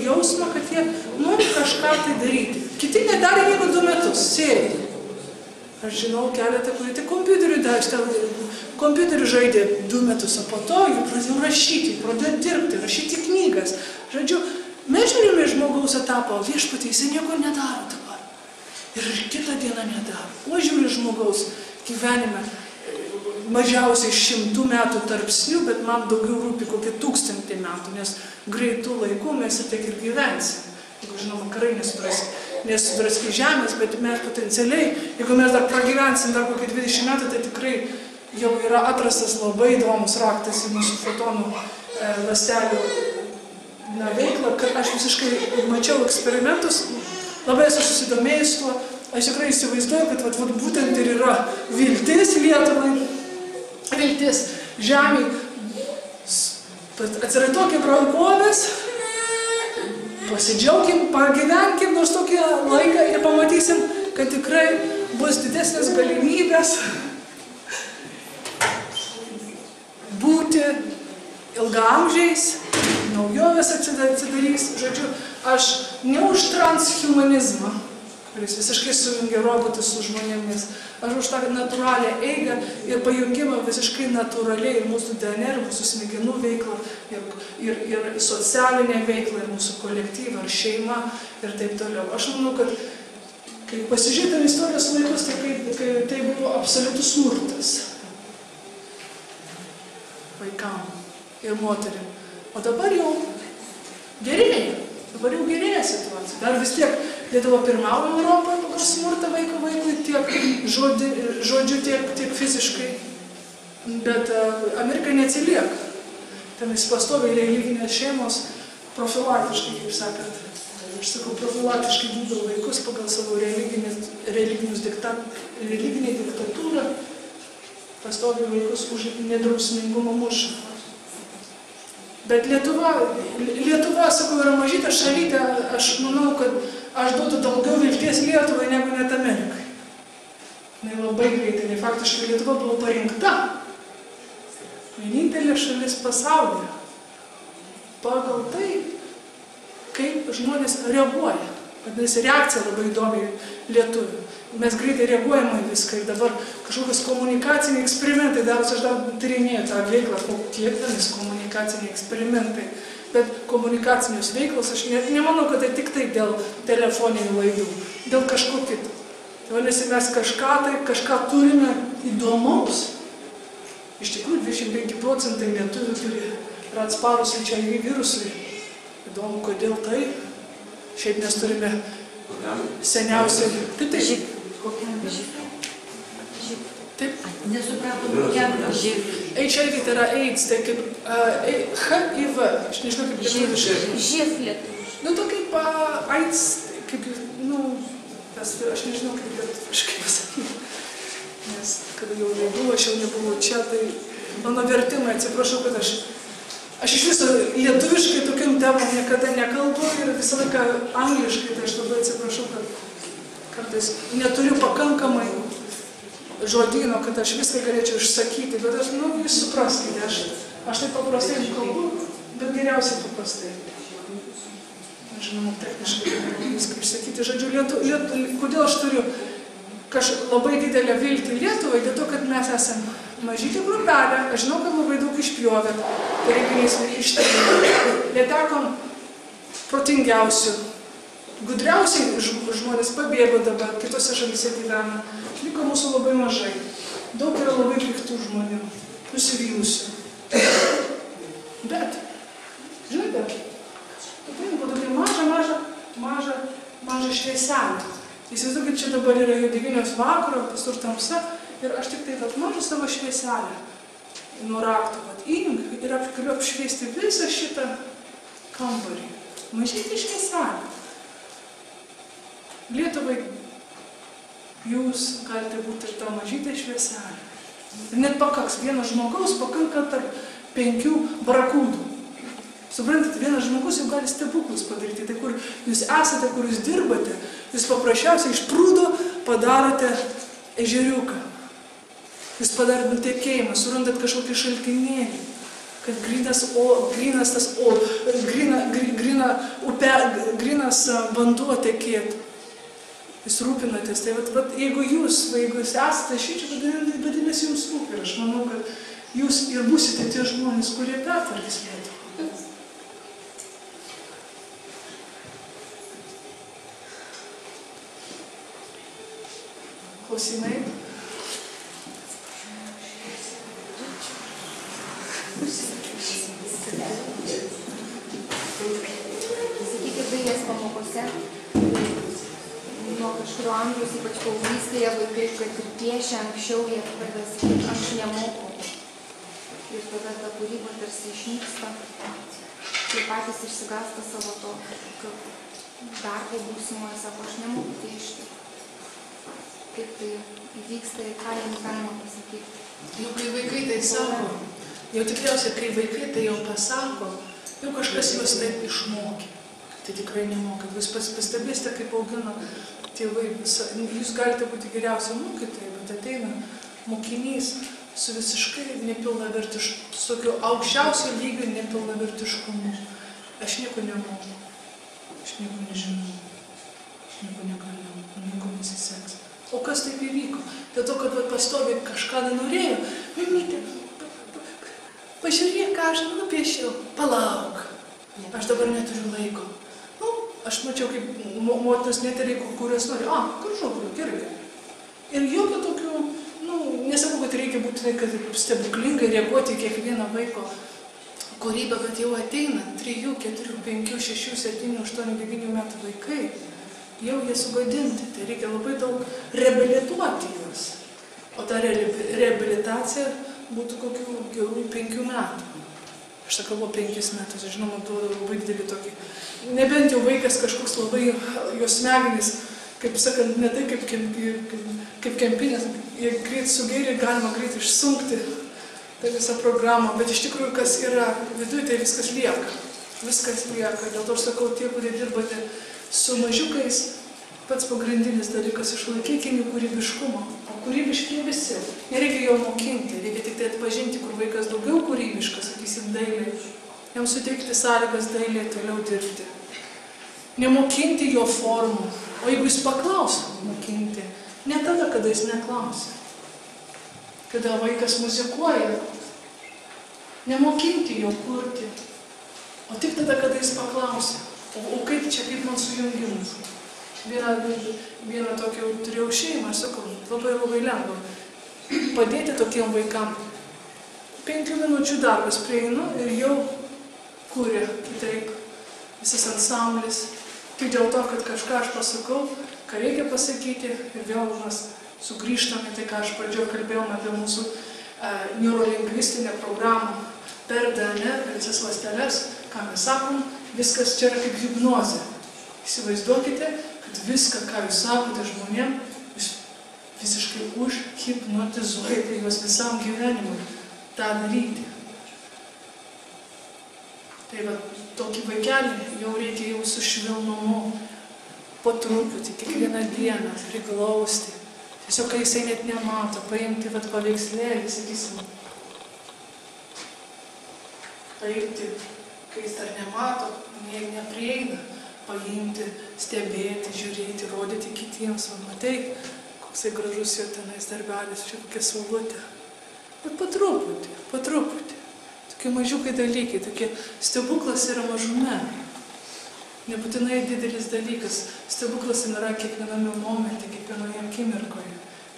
jausmą, kad jie nori kažką tai daryti. Kiti nedarė nieko 2 metus, sėdi. Aš žinau keletą, kurie tik kompiuteriu žaidė 2 metus, o po to jie pradėjo rašyti, pradėjo dirbti, rašyti knygas. Žodžiu, mes žiūrime žmogaus etapą, viešpatie, jisai nieko nedaro dabar. Ir kitą dieną nedaro. O žiūri žmogaus gyvenime mažiausiai 100 metų tarpsnių, bet man daugiau rūpi kokie 1000 metų, nes greitų laikų mes ir tiek ir gyvensim. Jeigu, žinoma, karai nesudraskys žemės, bet mes potencialiai, jeigu mes dar pragyvensim dar kokie 20 metų, tai tikrai jau yra atrastas labai įdomus raktas į mūsų fotonų ląstelių veiklą, kad aš visiškai mačiau eksperimentus, labai esu susidomėjus tuo, aš tikrai įsivaizduoju, kad būtent ir yra viltis Lietuvai, viltis žemei. Atsiratokim rankovės, pasidžiaugim, pagyvenkim nors tokį laiką ir pamatysim, kad tikrai bus didesnės galimybės būti ilgaamžiais, naujovės atsidarys. Žodžiu, aš ne už transhumanizmą, kuris visiškai sujungia robotus su žmonėmis. Aš už tą natūralią eigą ir pajungimą visiškai natūraliai ir mūsų DNR, ir mūsų smegenų veiklą, ir socialinę veiklą, ir mūsų kolektyvą, ir šeimą, ir taip toliau. Aš manau, kad kai pasižiūrėtume istorijos laikus, tai buvo absoliutus smurtas vaikam ir moterim. O dabar jau gerėja. Dabar jau gerėja situacija. Dar vis tiek Lietuva pirmauja Europoje pagal smurtą vaikui, tiek žodžiu, tiek fiziškai. Bet Amerika neatsilieka. Tenais pastoviai religinės šeimos profilaktiškai, kaip sakant. Aš sakau, profilaktiškai gydo vaikus pagal savo religinę diktatūrą. Pastoviai vaikus už nedrausmingumą muša. Bet Lietuva, sakau, yra mažytė šalytė, aš manau, kad aš duodu daugiau vilties Lietuvai negu net Amerikai. Ne labai greitai, ne faktiškai Lietuva buvo parinkta. Vienintelė šalis pasaulyje. Pagal tai, kaip žmonės reaguoja. Vadinasi, reakcija labai įdomi lietuvių. Mes greitai reaguojame į viską ir dabar kažkokios komunikaciniai eksperimentai darosi, aš dar tyrinėju tą veiklą, kiek tenais komunikaciniai eksperimentai, bet komunikacinius veiklos aš nemanau, kad tai tik tai dėl telefoninių laidų, dėl kažko kito. Tai vadinasi, mes kažką turime įdomaus. Iš tikrųjų, 25% lietuvių yra atsparus HIV virusui. Įdomu, kodėl tai? Šiaip mes turime seniausiai. Taip. Taip. Nesupratom, kokiam živ. HIV tai yra AIDS, tai kaip HIV, aš nežinau kaip lietuviškai. Živ lietuviškai. Nu, to kaip AIDS, kaip, aš nežinau kaip lietuviškai pasakyti. Nes, kada jau nebuvo, aš jau nebuvau čia, tai mano vertimai, atsiprašau, kad aš iš viso lietuviškai tokiam temam niekada nekalbu ir visą laiką angliškai, tai aš labai atsiprašau, kad kartais neturiu pakankamai žodyno, kad aš viską galėčiau išsakyti, bet jūs supraskite, aš taip paprastai kalbu, bet geriausiai paprastai. Žinoma, techniškai viską išsakyti. Žodžiu, kodėl aš turiu labai didelę viltį Lietuvai, dėl to, kad mes esame mažytė grupelė, aš žinau, kad labai daug išpjovėt, pareiginiais ištekliai. Netekom protingiausių, gudriausiai žmonės pabėgo dabar, kitose šalyse gyvena. Liko mūsų labai mažai. Daug yra labai piktų žmonių, nusivylusių. Bet, žinote, tai buvo tokia maža švieselė. Įsivaizduokit, čia dabar yra jau 9 vakaro, visur tamsa, ir aš tik tai mažą savo švieselę nuo rakto įjungiu ir galiu apšviesti visą šitą kambarį. Mažytė švieselė. Lietuvai jūs galite būti ir ta mažytė švieselė. Ir net pakaks, vienas žmogaus pakanka tarp 5 barakūdų. Suprantate, vienas žmogus jau gali stebuklus padaryti. Tai kur jūs esate, kur jūs dirbate, jūs paprasčiausiai iš prūdo padarote ežeriuką. Jūs padarėte nutekėjimą, surandat kažkokį šaltinėlį, kad grynas vanduo tekėtų. Jūs rūpinatės. Tai jeigu jūs esate šičia, vadinasi jums rūpi. Ir aš manau, kad jūs ir būsite tie žmonės, kurie pertvarkys Lietuvą. Klausimai? Sakykit, dailės pamokose, nuo kažkurio amžiaus, ypač paauglystėje, vaikai, kad ir piešia anksčiau, jie pradeda sakyti, aš nemoku. Ir tada ta kūryba tarsi išnyksta. Jie patys išsigąsta savo to darbo būsimoje, sako, aš nemoku piešti. Kaip tai įvyksta ir ką jiems galima pasakyti. Jau kai vaikai tai sako, jau tikriausiai, kai vaikai tai jau pasako, jau kažkas juos taip išmokė. Tai tikrai nemoka. Jūs pastebėsite, kaip augina tėvai. Jūs galite būti geriausia mokytojai, bet ateina mokinys su visiškai nepilnavertišku, su tokiu aukščiausio lygio nepilnavertiškumu. aš nieko nemoku, aš nieko nežinau, aš nieko negaliu, nieko nesiseks. O kas taip įvyko? Dėl to, kad pastoviai kažką norėjo, mamytė, pažiūrėk, ką aš nupiešiau, palauk, aš dabar neturiu laiko. Aš mačiau, kaip motinas netarė, kurios nori, gražu, gerai. Ir jokio tokių, nesakau, kad reikia būtinai, kad stebuklingai reaguoti į kiekvieną vaiko kūrybą, bet jau ateina 3, 4, 5, 6, 7, 8, 9 metų vaikai, jau jie sugadinti, tai reikia labai daug reabilituoti juos. O ta reabilitacija būtų kokių gerų 5 metų. Aš sakau, 5 metus, žinoma, duoda labai didelį tokį. Nebent jau vaikas kažkoks labai, jos smegenys, kaip sakant, ne tai kaip kempinės, jie greit sugėrė, galima greit išsunkti tą visą programą, bet iš tikrųjų, kas yra viduje, tai viskas lieka. Viskas lieka. Dėl to aš sakau, tie, kurie dirbate su mažiukais, pats pagrindinis dalykas - išlaikykime kūrybiškumą. O kūrybiški visi. Nereikia jo mokinti, reikia tik tai atpažinti, kur vaikas daugiau kūrybiškas, sakysim, dailiai. Jam suteikti sąlygas dailiai toliau dirbti. Nemokinti jo formų. O jeigu jis paklauso, mokinti. Ne tada, kada jis neklausia. Kada vaikas muzikuoja. Nemokinti jo kurti. O tik tada, kada jis paklausia. O kaip čia, kaip man sujungimas? Vieną tokią turėjau šeimą, sakau, labai lengva. Padėti tokiem vaikam. 5 minučių darbas prieinu ir jau kūrė kitaip visas ansamblis. Tik dėl to, kad kažką aš pasakau, ką reikia pasakyti, ir vėl mes sugrįžtame, tai ką aš pradžioje kalbėjome apie mūsų neurolingvistinę programą per DNR, per visas ląsteles, ką mes sakom, viskas čia yra kaip hipnozė. Įsivaizduokite, kad viską, ką jūs sakote žmonėm, jūs visiškai užhipnotizuojate juos visam gyvenimui tą daryti. Tai va, tokį vaikelį jau reikia jau su švelnumu, po truputį, kiekvieną dieną priglausti. Tiesiog, kai jisai net nemato, paimti paveikslėlį, sakysim, paimti, kai jis dar nemato, neprieina, paimti, stebėti, žiūrėti, rodyti kitiems, matai, koksai gražus jo tenais darbelis, čia kokia saulutė. Bet po truputį. Tokie mažiukai dalykai, tokie stebuklas yra mažume. Nebūtinai didelis dalykas. Stebuklas yra kiekviename momente, kiekvienoje akimirkoje.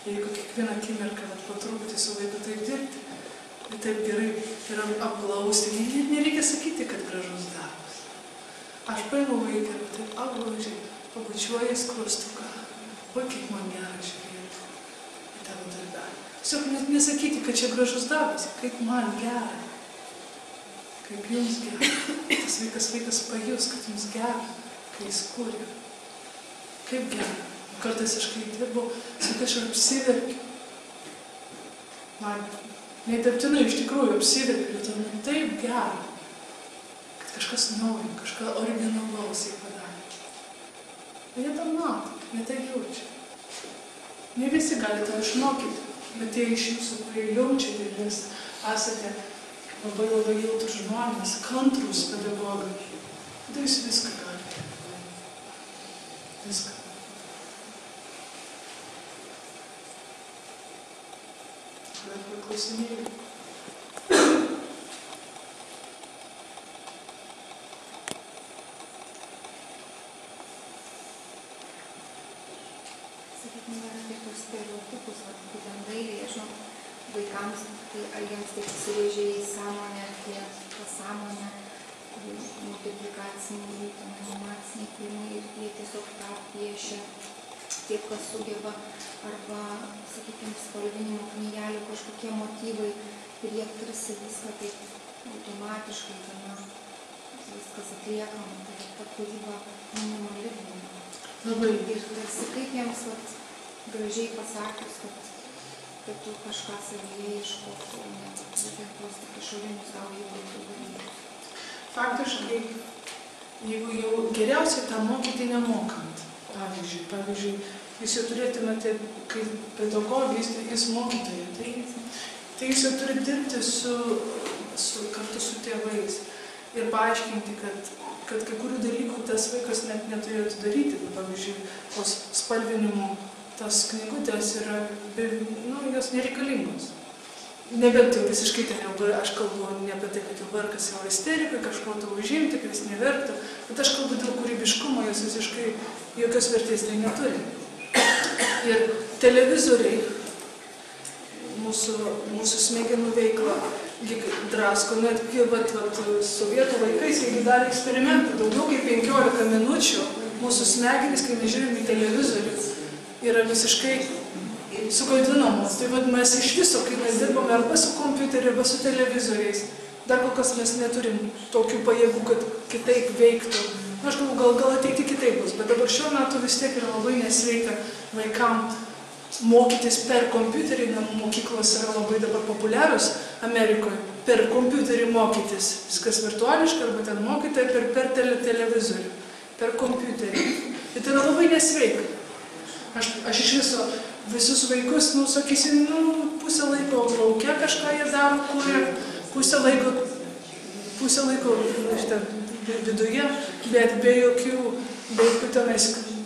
Jeigu kiekvieną akimirką po truputį su vaiku taip dirbti, ir taip gerai yra apglausti, nereikia sakyti, kad gražus darbas. Aš paimu vaiką ir taip apglaužiai, pabučiuoju skrustuką. O kaip man gera žiūrėti į tavo darbelį. Tiesiog nesakyti, kad čia gražus darbas, kaip man gera. Kaip jums gera. Tas vaikas pajus, kad jums gera, kai jis kūrė. Kaip gera. Kartais aš kai dirbu, sakai, aš apsiverkiu. Man neįtartinai iš tikrųjų apsiverkiu, tai man taip gera, kad kažkas naujo, kažką originalaus jie padarė. Jie tą mato, jie tai jaučia. Ne visi gali to išmokyti, bet tie iš jūsų, kurie jaučiate, jūs esate labai jautrūs žmonės, kantrūs pedagogai. Tai jūs viską galite. Viską. Bet klausinėjau. Sakykime, apie tus stereotipus, būtent dailėje, žinau, vaikams, tai ar jiems taip įsirėžia į sąmonę, tie pasąmonę, multiplikaciniai, animaciniai kūriniai, ir jie tiesiog tą piešia tiek, kas sugeba, arba, sakykime, spalvinimo knygelių kažkokie motyvai, ir jie tarsi viską taip automatiškai, gana viskas atliekama, tai ta kūryba minimali būna. Labai. Ir tarsi kaip jiems gražiai pasakius, kad tu kažką savyje ieškotų, o ne būtent tos tik išorinius gal jau dalykus. Faktiškai, jeigu jau geriausiai tą mokyti nemokant, pavyzdžiui, jūs jau turėtumėte, kaip pedagogais, jūs mokytojai, tai jūs jau turite dirbti kartu su tėvais. ir paaiškinti, kad kai kurių dalykų tas vaikas net neturėtų daryti. Pavyzdžiui, tos spalvinimo tas knygutės yra, jos nereikalingos. Nebent jau visiškai ten jau aš kalbu ne apie tai, kad jau vargas jau isterika, kažko to užimti, kad jis neverta, bet aš kalbu dėl kūrybiškumo, jos visiškai jokios vertės tai neturi. Ir televizoriai mūsų smegenų veiklą drasko, netgi sovietų laikais, jeigu darė eksperimentą, daugiau kaip 15 minučių mūsų smegenys, kai mes žiūrime į televizorių, yra visiškai suklaidinamos. Tai mes iš viso, kai mes dirbame arba su kompiuteriu, arba su televizoriais, dar kol kas mes neturim tokių pajėgų, kad kitaip veiktų. Aš galvoju, gal ateiti kitaip bus, bet dabar šiuo metu vis tiek yra labai nesveika vaikam mokytis per kompiuterį, mokyklos yra labai dabar populiarus Amerikoje, per kompiuterį mokytis, viskas virtuališkai, arba ten mokyti per televizorių, per kompiuterį. Ir tai yra labai nesveika. Aš iš visus vaikus, sakysim, pusę laiko lauke kažką jie daro, kuria, pusę laiko viduje, bet be jokių tenais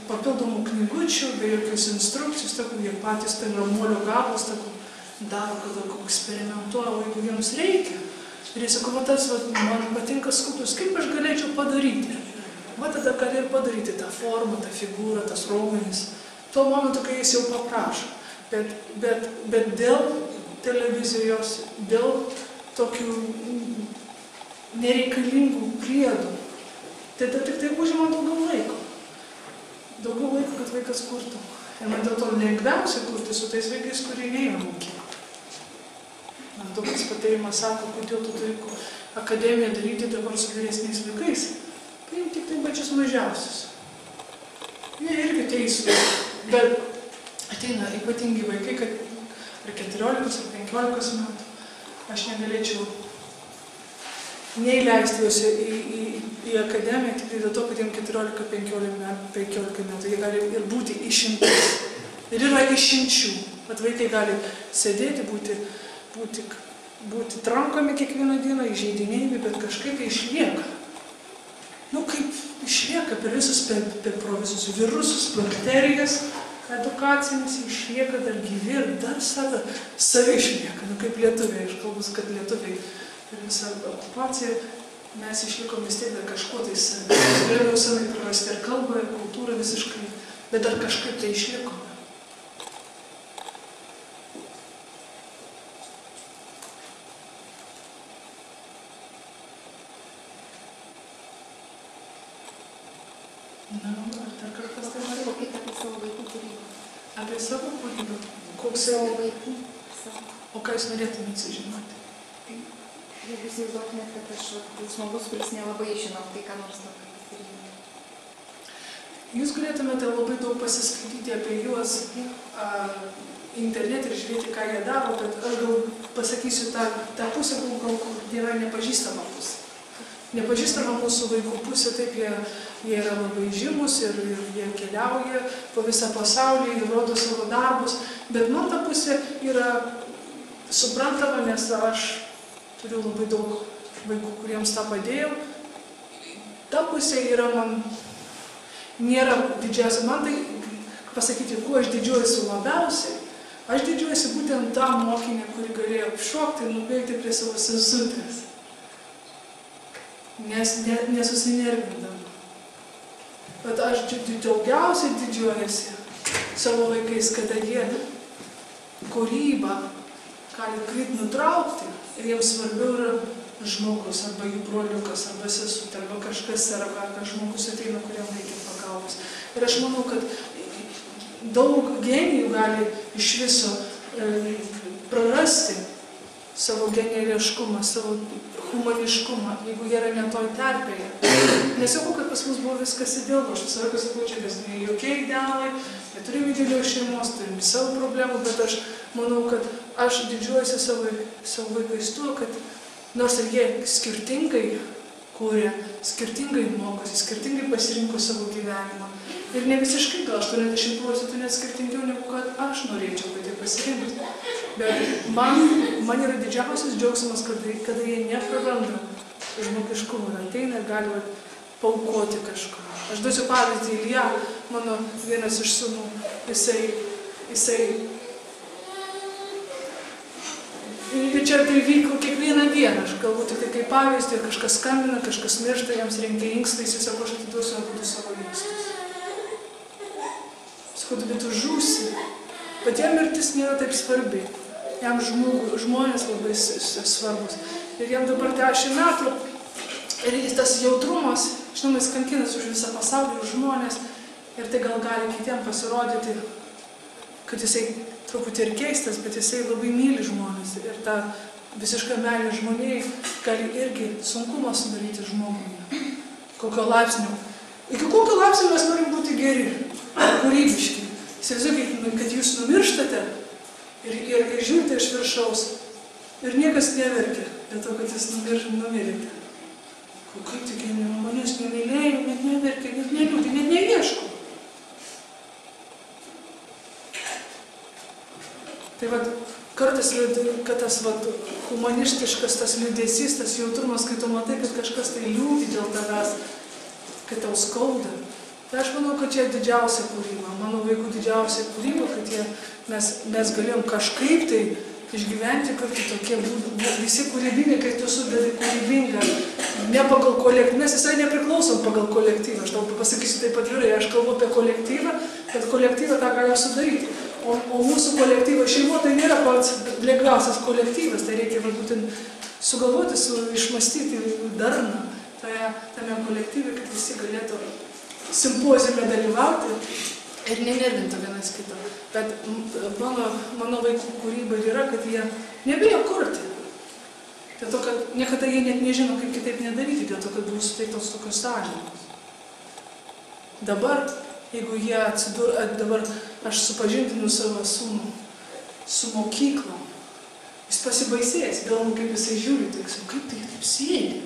papildomų knygučių, be jokios instrukcijos, jie patys ten ramuolio gabalus daro, kada eksperimentuoja, jeigu jiems reikia. Ir jie sako, man patinka skulptūros, kaip aš galėčiau padaryti. Tada gali ir padaryti tą formą, tą figūrą, tas raumenis. Tuo momentu, kai jis jau paprašo. Bet dėl televizijos, dėl tokių nereikalingų priedų, tai tik tai užima daugiau laiko. Daugiau laiko, kad vaikas kurtų. Ir man dėl to lengviausia kurti su tais vaikais, kurie neina mokyklą. Man toks patarimas sako, kodėl tu turi akademiją daryti dabar su vyresniais vaikais. Paim tik tai pačius mažiausius. Jie irgi teisūs. Bet ateina ypatingi vaikai, kad ar 14 ar 15 metų aš negalėčiau neįleisti juos į akademiją, tik dėl to, kad jiems 14-15 metų jie gali ir būti išimtis. Ir yra išimčių. Pat vaikai gali sėdėti, būti trankomi kiekvieną dieną, įžeidinėjami, bet kažkaip išlieka. Kaip išlieka per pro visus virusus, bakterijas, edukacinis išlieka dar gyvi ir dar savi išlieka. Kaip lietuviai, aš kalbu, kad lietuviai per visą okupaciją mes išlikom vis tiek dar kažko tai savi. Galėjau savai prarasti ir kalbą, ir kultūrą visiškai, bet dar kažkaip tai išlikome. Ar kažkas tai nori? Kokį apie savo vaikų kūrybą? Apie savo kūrybą? Koks savo vaikų? O ką jūs norėtumėte sužinoti? Jeigu įsivaizduotumėt, kad aš žmogus, kuris nelabai žinau, tai ką nors tokio pasirinkti. Jūs galėtumėte labai daug pasiskaityti apie juos internete ir žiūrėti, ką jie daro, bet aš gal pasakysiu tą pusę, kur yra nepažįstama pusė. Nepažįstama mūsų vaikų pusė, taip jie yra labai žymus ir jie keliauja po visą pasaulį ir rodo savo darbus, bet man ta pusė yra suprantama, nes aš turiu labai daug vaikų, kuriems tą padėjau. Ta pusė yra nėra didžiausia. Man tai, pasakyti, kuo aš didžiuojuosi labiausiai, aš didžiuojuosi būtent tą mokinę, kuri galėjo apšokti ir nubėgti prie savo sesutės. Nesusinervindama. Bet aš daugiausiai didžiuojuosi savo vaikais, kada jie kūrybą gali greit nutraukti ir jiems svarbiau yra žmogus, arba jų broliukas, arba sesutė, arba kažkas, arba žmogus ateina, kuriam reikia pagalbos. Ir aš manau, kad daug genijų gali iš viso prarasti savo geniališkumą, savo humaniškumą, jeigu jie yra ne toj terpėje. Nesakau, kad pas mus buvo viskas idealu, aš visą laiką sakau, čia ne jokie idealai, neturim idealios šeimos, turim savo problemų, bet aš manau, kad aš didžiuojuosi savo vaikais tuo, kad nors ir jie skirtingai kūrė, skirtingai mokosi, skirtingai pasirinko savo gyvenimą. Ir ne visiškai, gal 80% net skirtingiau, negu kad aš norėčiau, kad jie pasirinkti. Bet man yra didžiausias džiaugsmas, kada jie nepraranda žmogiškumo ir ateina ir gali paaukoti kažką. Aš duosiu pavyzdį, Ilja, mano vienas iš sūnų, jisai ir čia tai vyko kiekvieną dieną, aš galbūt tik tai kaip pavyzdį, kažkas skambina, kažkas miršta, jiems reikia inkstai, jis sako, aš atiduosiu abudu savo inkstus. Sakau, bet tu žūsi, bet jam mirtis nėra taip svarbi, jam žmonės labai svarbus. Ir jam dabar 10 metų ir tas jautrumas, žinoma, jis kankinas už visą pasaulį, už žmonės ir tai gal gali kitiem pasirodyti, kad jisai truputį ir keistas, bet jisai labai myli žmonės ir ta visiška meilė žmonėjai gali irgi sunkumą sudaryti žmogui. Kokio laipsnio. Iki kokio laipsnio mes norim būti geri, kūrybiški. Įsivaizduokite, kad jūs numirštate ir žiūrite iš viršaus ir niekas neverkia, dėl to, kad jūs numirėte. Kaip tik manęs nemylėjo, net neverkia, net neliūdė, net neieško. Tai kartais, kad tas humanistiškas, tas liūdesys, tas jautrumas, kai tu matai, kad kažkas tai liūdi dėl tavęs, kad tau skauda. Tai aš manau, kad čia didžiausia kūryba, mano vaikų didžiausia kūryba, kad mes galėjom kažkaip tai išgyventi kartu tokie visi kūrybiniai, kai tu sudedi kūrybingą, ne pagal kolektyvą, mes visai nepriklausom pagal kolektyvą, aš tau pasakysiu taip atvirai, aš kalbu apie kolektyvą, kad kolektyvą tą galim sudaryti. O mūsų kolektyvo šeimo tai nėra pats lengviausias kolektyvas, tai reikia būtent sugalvoti, išmastyti darną tame kolektyve, kad visi galėtų simpoziume dalyvauti ir nenervintų vienas kito. Bet mano vaikų kūryba yra, kad jie nebijo kurti. Dėl to, kad niekada jie net nežino, kaip kitaip nedaryti, dėl to, kad buvo suteiktos tokios sąlygos. Dabar, jeigu jie dabar aš supažindinu savo sūnų su mokykla, jis pasibaisės, galvom, kaip jisai žiūri, tai kaip tai taip sėdi?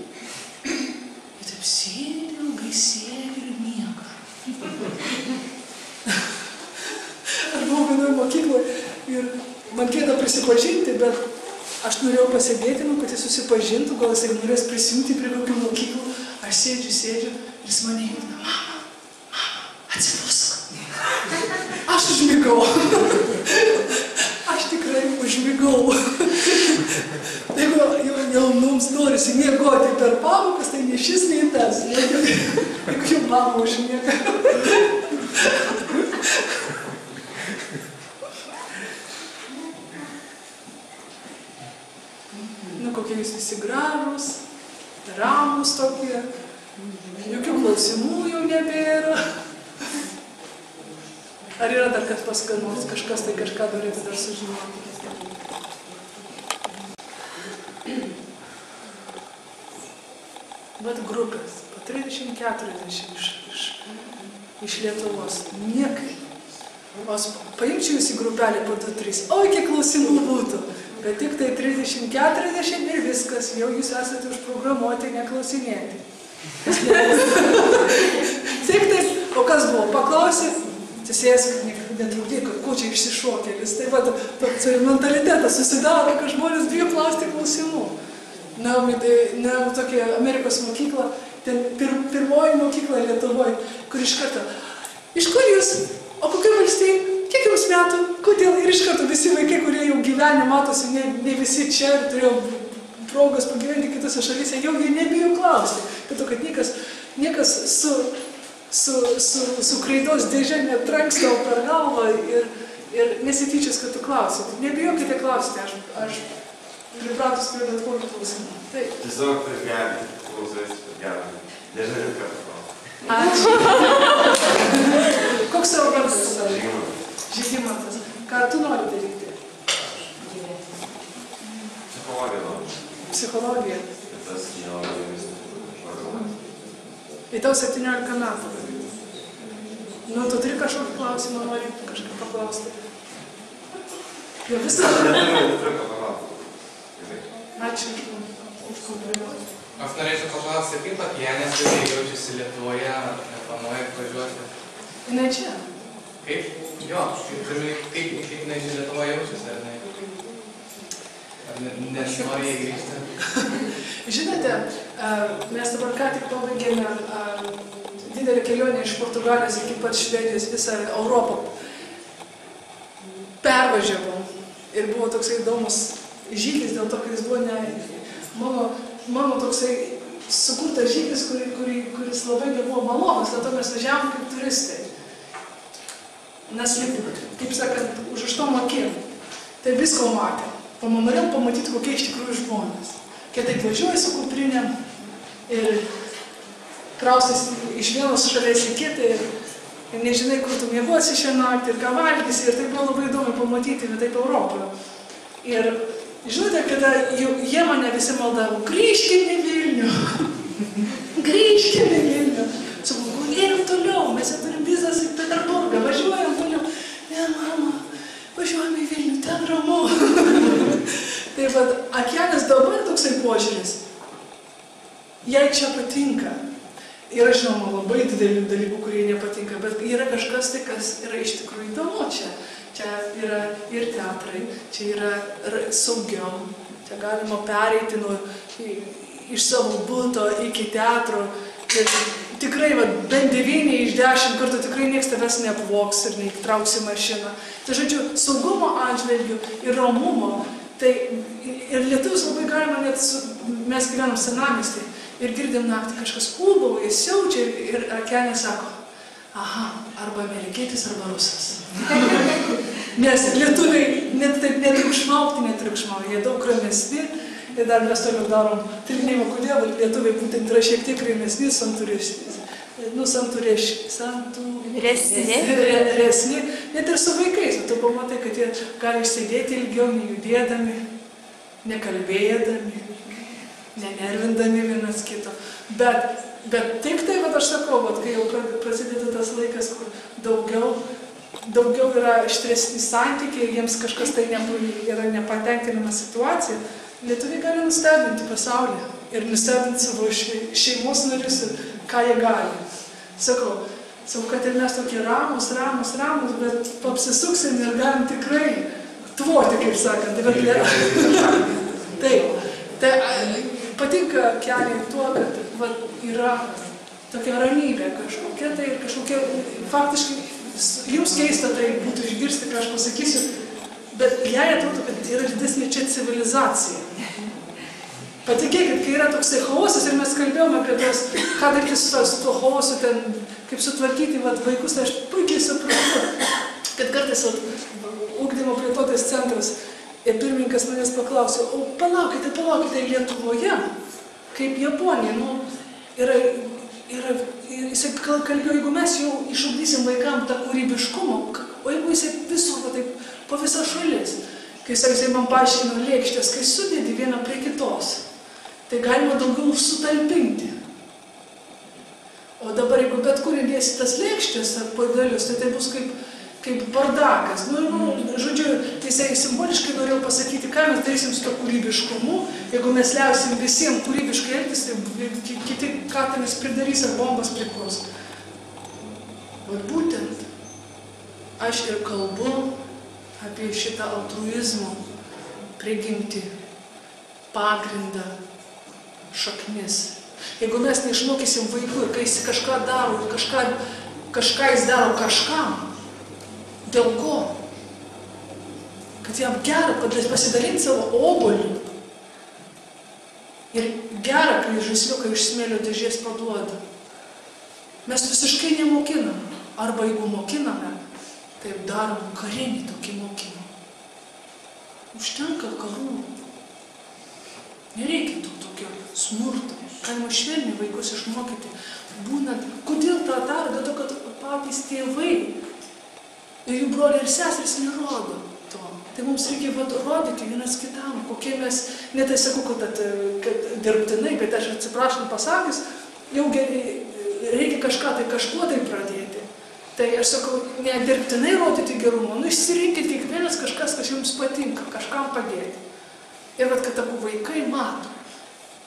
Jie taip sėdi, ilgai sėdi ir miega. Aš buvau vienoje mokykloje ir man gėda prisipažinti, bet aš norėjau pasėdėti, kad jis susipažintų, gal jisai norės prisijungti prie kokių mokyklų. Aš sėdžiu ir jis mane jungina, mama, atsibusk. Aš užmigau. Aš tikrai užmigau. Jeigu jau mums norisi miegoti per pamokas, tai ne šis, nei tas. Jeigu jau mama užmiega. Kokie jūs visi gražūs, ramūs tokie, jokių klausimų jau nebėra. Ar yra dar pas ką nors, kažkas tai kažką norėtų dar sužinoti? Bet grupės, po 30-40 iš Lietuvos, niekai. O paimčiau jūs į grupelį po 2-3, oi, kiek klausimų būtų. Bet tik tai 30-40 ir viskas, jau jūs esate užprogramuoti neklausinėti. Tik taip, o kas buvo? Paklausė, atsisės, kad netrukdyk, kad ko čia išsišokėlis. Tai va, toks mentalitetas susidaro, kad žmonės bijo klausti klausimų. Na, tokia Amerikos mokykla, ten pirmoji mokykla Lietuvoje, kur iš karto, iš kur jūs, o kokia valstybė? Kiek jums metų? Kodėl? Ir iš karto visi vaikai, kurie jau gyvenę, matosi, ne visi čia ir turėjo progos pagyventi kitose šalyse, jau jie nebijo klausti. Kad niekas su kreidos dėže netranks tau per galvą ir nesityčias, kad tu klausi. Nebijokite klausyti, aš pripratus prie bet kokio klausimų. Tiesiog prieš gerį, klausais, bet gerį. Nežinai, ką paklausti. Ačiū. Koks savo vardas? Žygimantas. Žygimantas. Ką tu nori daryti? Psichologija nori. Psichologija. Ir tas nelabai Ir tau 17 metų. Nu, tu turi kažkokį klausimą, nori kažką paklausti. Jau visą. Neturiu ką paklausti. Ačiū už komplimentą. Aš norėčiau paklausti, kaip Tatjana jaučiasi Lietuvoje, ar neplanuoja važiuoti? Jinai čia. Kaip? Jo, kaip jinai čia Lietuvoje jaučiasi, ar ne? Ar nesinori jai grįžti? Žinote, Mes dabar ką tik pabaigėme didelę kelionę iš Portugalijos iki pat Švedijos visą Europą. Pervažiavom ir buvo toksai įdomus žygis, dėl to, kad jis buvo mano toksai sukurtas žygis, kuris labai nebuvo malonus, dėl to mes važiavom kaip turistai. Nes, kaip sakant, užuštom akim. Tai visko matė. Norėjom pamatyti, kokie iš tikrųjų žmonės. Kai taip važiuoji su kuprinėm ir kraustais iš vienos šalies į kitą ir nežinai, kur tu miegosi šią naktį ir ką valgysi. Ir tai buvo labai įdomu pamatyti, bet taip Europoje. Ir žinote, kada jie mane visi maldavo, grįžkim į Vilnių. Grįžkim į Vilnių. Sakau, gulėjom toliau, mes jau turim vizas į Peterburgą, važiuojam toliau. Ne, mama, važiuojam į Vilnių, ten ramu. Tai vad, Akjanes dabar toksai požiūris. Jai čia patinka. Yra, žinoma, labai didelių dalykų, kurie nepatinka, bet yra kažkas tai, kas yra iš tikrųjų įdomu čia. Čia yra ir teatrai, čia yra saugiau, čia galima pereiti iš savo buto iki teatro. Ir tikrai, bent 9 iš 10 kartų tikrai niekas tavęs neapvogs ir neįtrauks į mašiną. Tai žodžiu, saugumo atžvilgių ir ramumo. Tai ir lietuvius labai galima net, mes gyvenam senamiestį ir girdim naktį kažkas ūbauja, siaučia ir Akjanė sako, aha, arba amerikietis, arba rusas. Nes lietuviai netriukšmauja, jie daug ramesni. Ir dar mes toliau darom tyrinėjimą, kodėl lietuviai būtent yra šiek tiek ramesni, santūresni, net ir su vaikais. Tu pamatai, kad jie gali išsėdėti ilgiau, nejudėdami, nekalbėdami, nenervindami vienas kito. Bet tik tai, aš sakau, kai jau prasideda tas laikas, kur daugiau yra aštresni santykiai, jiems kažkas tai yra nepatenkinama situacija, lietuviai gali nustebinti pasaulį ir nustebinti savo šeimos narius ir ką jie gali. Sakau, kad ir mes tokie ramus, bet apsisuksim ir galim tikrai tvoti, kaip sakant. Taip. Tai patinka keliai tuo, kad yra tokia ramybė kažkokia, tai kažkokia, faktiškai, jums keista tai būtų išgirsti, ką aš pasakysiu, bet jai atrodo, kad yra didesnė čia civilizacija. Patikėkit, kai yra toksai chaosas ir mes kalbėjome apie tos, ką daryti su tuo chaosu, ten, kaip sutvarkyti vaikus, tai aš puikiai suprantu, kad kartais ugdymo plėtotės centras ir pirmininkas manęs paklausė, o palaukite, Lietuvoje, kaip Japonija, jisai kalbėjo, jeigu mes jau išugdysim vaikam tą kūrybiškumą, o jeigu jisai visur, taip, po visą šalis, kai jisai man paaiškino lėkštės, kai sudėdi vieną prie kitos, tai galima daugiau sutalpinti. O dabar, jeigu bet kur įdėsi tas lėkštės ar puodelius, tai bus kaip bardakas. Žodžiu, jisai simboliškai norėjau pasakyti, ką mes darysim su to kūrybiškumu, jeigu mes liausim visiems kūrybiškai elgtis, tai kiti katinis pridarys ar bombas prikurs. Bet būtent aš ir kalbu apie šitą altruizmo prigimtį, pagrindą, šaknis. Jeigu mes neišmokysim vaikų ir kai jis kažką daro, kažką jis daro kažkam, dėl ko? Kad jam gera pasidalinti savo obuolį. Ir gera, kai žaisliuką iš smėlio dėžės paduoda. Mes visiškai nemokinam. Arba jeigu mokiname, taip darom karinį tokį mokymą. Užtenka karų. Nereikia tokio smurto. Galima švelniai vaikus išmokyti. Būnant, kodėl tą daro? Dėl to, kad patys tėvai ir jų broliai ir seserys nerodo to. Tai mums reikia rodyti vienas kitam, kokie mes, netai sakau, kad dirbtinai, bet aš atsiprašau pasakys, jau reikia kažkuo tai pradėti. Tai aš sakau, ne dirbtinai rodyti gerumą, išsirinkit kiekvienas kažkas, kas jums patinka, kažkam padėti. Ir kad abu vaikai mato.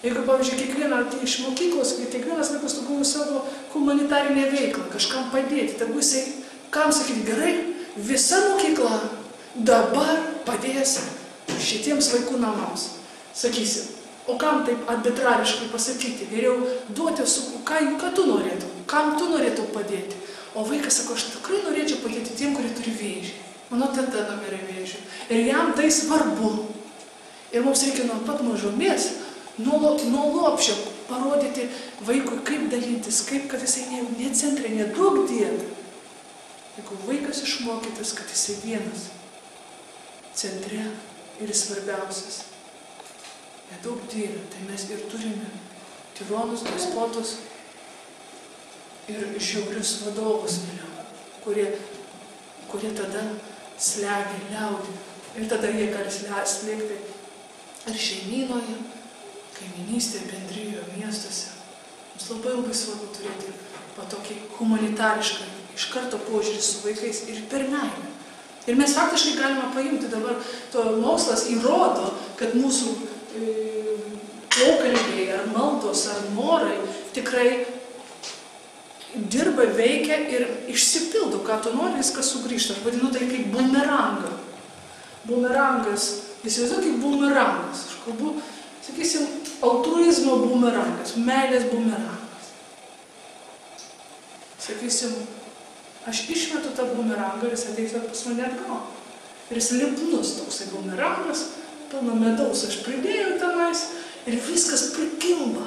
Jeigu, pavyzdžiui, kiekvieną iš mokyklos, kiekvienas vaikas turi savo humanitarinę veiklą, kažkam padėti, tegu jisai, kam sakyti, gerai, visa mokykla dabar padės šitiems vaikų namams. Sakysim, O kam taip arbitrariškai pasakyti? Geriau duoti, ką tu norėtum, kam tu norėtum padėti. O vaikas sako, aš tikrai norėčiau padėti tiem, kurie turi vėžį. Mano teta numirė vėžiu. Ir jam tai svarbu. Ir mums reikia nuo pat mažumės, nuo lopšio parodyti vaikui, kaip dalytis, kaip, kad jisai ne centre, nedaug dievė. Jeigu vaikas išmokytas, kad jisai vienas centre ir svarbiausias. Nedaug dievė, tai mes ir turime tironus, despotus ir žiaurius vadovus vėliau, kurie tada slegia liaudį. Ir tada jie gali slėgti ir šeimynoje, kaiminystėje, bendrijoje, miestuose. Mums labai svarbu turėti tokį humanitarišką iš karto požiūrį su vaikais ir per meilę. Ir mes faktiškai galime paimti dabar, mokslas įrodo, kad mūsų pokalbiai ar maldos ar norai tikrai dirba, veikia ir išsipildo, ką tu nori, viskas sugrįžta. Aš vadinu tai kaip bumerangą. Bumerangas, įsivaizduoju kaip bumerangas. Aš kalbu, sakysim, altruizmo bumerangas, meilės bumerangas. Sakysim, aš išmetu tą bumerangą ir jis ateis pas mane atgal. Ir jis lipnus toksai bumerangas, pilna medaus aš pridėjau tenais ir viskas prikimba.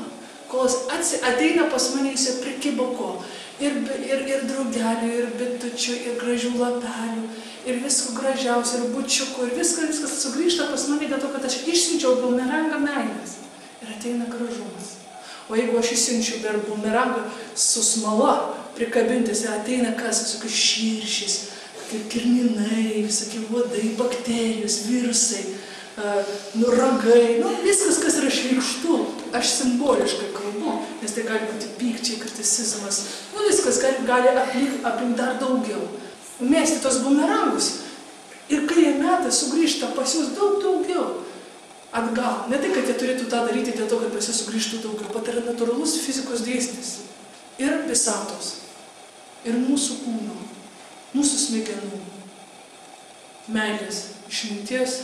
Kol jis ateina pas mane, jis prikibo ko. Ir draugelių, ir bitučių, ir gražių lapelių, ir visko gražiausio, ir bučiukų, ir viskas sugrįžta pas mane dėl to, kad aš išsiunčiau bumerangą meilės. Ir ateina gražumas. O jeigu aš išsiunčiu dar bumerangą su smala prikabintis, ir ateina kas, visokius širšys, kirminai, visokie uodai, bakterijos, virusai, ragai, viskas, kas yra šlykštu. Aš simboliškai kalbu, nes tai gali būti pykčiai, kriticizmas. Viskas gali aplink dar daugiau. Mesti tos bumerangus. Ir kai jie meta, sugrįžta pas jūs daug daugiau atgal. Ne tai, kad jie turėtų tą daryti dėl to, kad pas jūs sugrįžtų daugiau, bet yra natūralus fizikos dėsnis. Ir visatos. Ir mūsų kūno. Mūsų smegenų. Meilės, išminties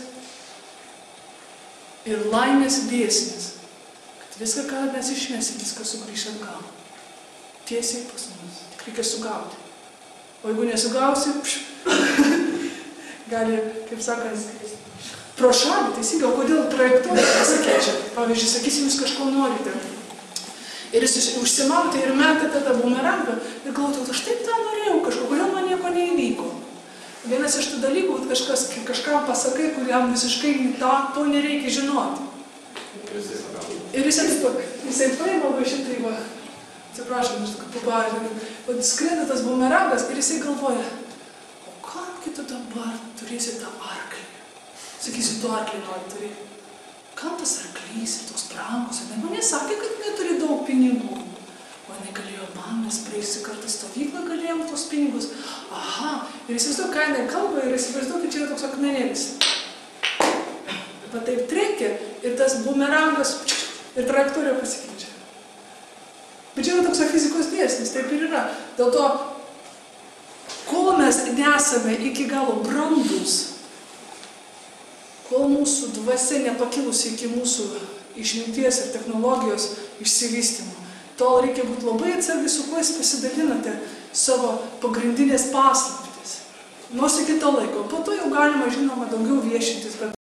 ir laimės dėsnis. Kad viską, ką mes išmesim, viską sugrįš atgal. Tiesiai pas mus. Tik reikia sugauti. O jeigu nesugausi, gali, kaip sakant, pro šalį, teisingai, o kodėl trajektorija pasikeičia? Pavyzdžiui, sakysim, jūs kažko norite. Ir jūs užsimauti ir metate tą bumerangą ir galvote, aš taip tą norėjau kažko, kodėl man nieko neįvyko. Vienas iš tų dalykų, kažkam pasakai, kuriam visiškai to nereikia žinoti. Ir jisai paima va šitai va, atsiprašom, aš tokia pabažinė, skrenda tas bumerangas ir jisai galvoja, o kamgi tu dabar turėsi tą arklį? Sakysi, tu arklį nori turėti. Kam tas arklys ir toks brangus? Man nesakė, kad neturi daug pinigų. O jinai galėjo man, mes praėjusi kartą stovyklą galėjom tos pinigus. Aha, ir įsivaizduoju, ką jinai kalba ir įsivaizduoju, kad čia yra toks akmenėlis. Bet taip trekia ir tas bumerangas ir trajektorija pasikeičia. Bet čia yra toks fizikos dėsnis, taip ir yra. Dėl to, kol mes nesame iki galo brandus, kol mūsų dvasia nepakilusi iki mūsų išminties ir technologijos išsivystymo, tol reikia būti labai atsargiai, su kuo jūs pasidalinate savo pagrindinės paslaptis. Nors iki to laiko. Po to jau galima, žinoma, daugiau viešintis, bet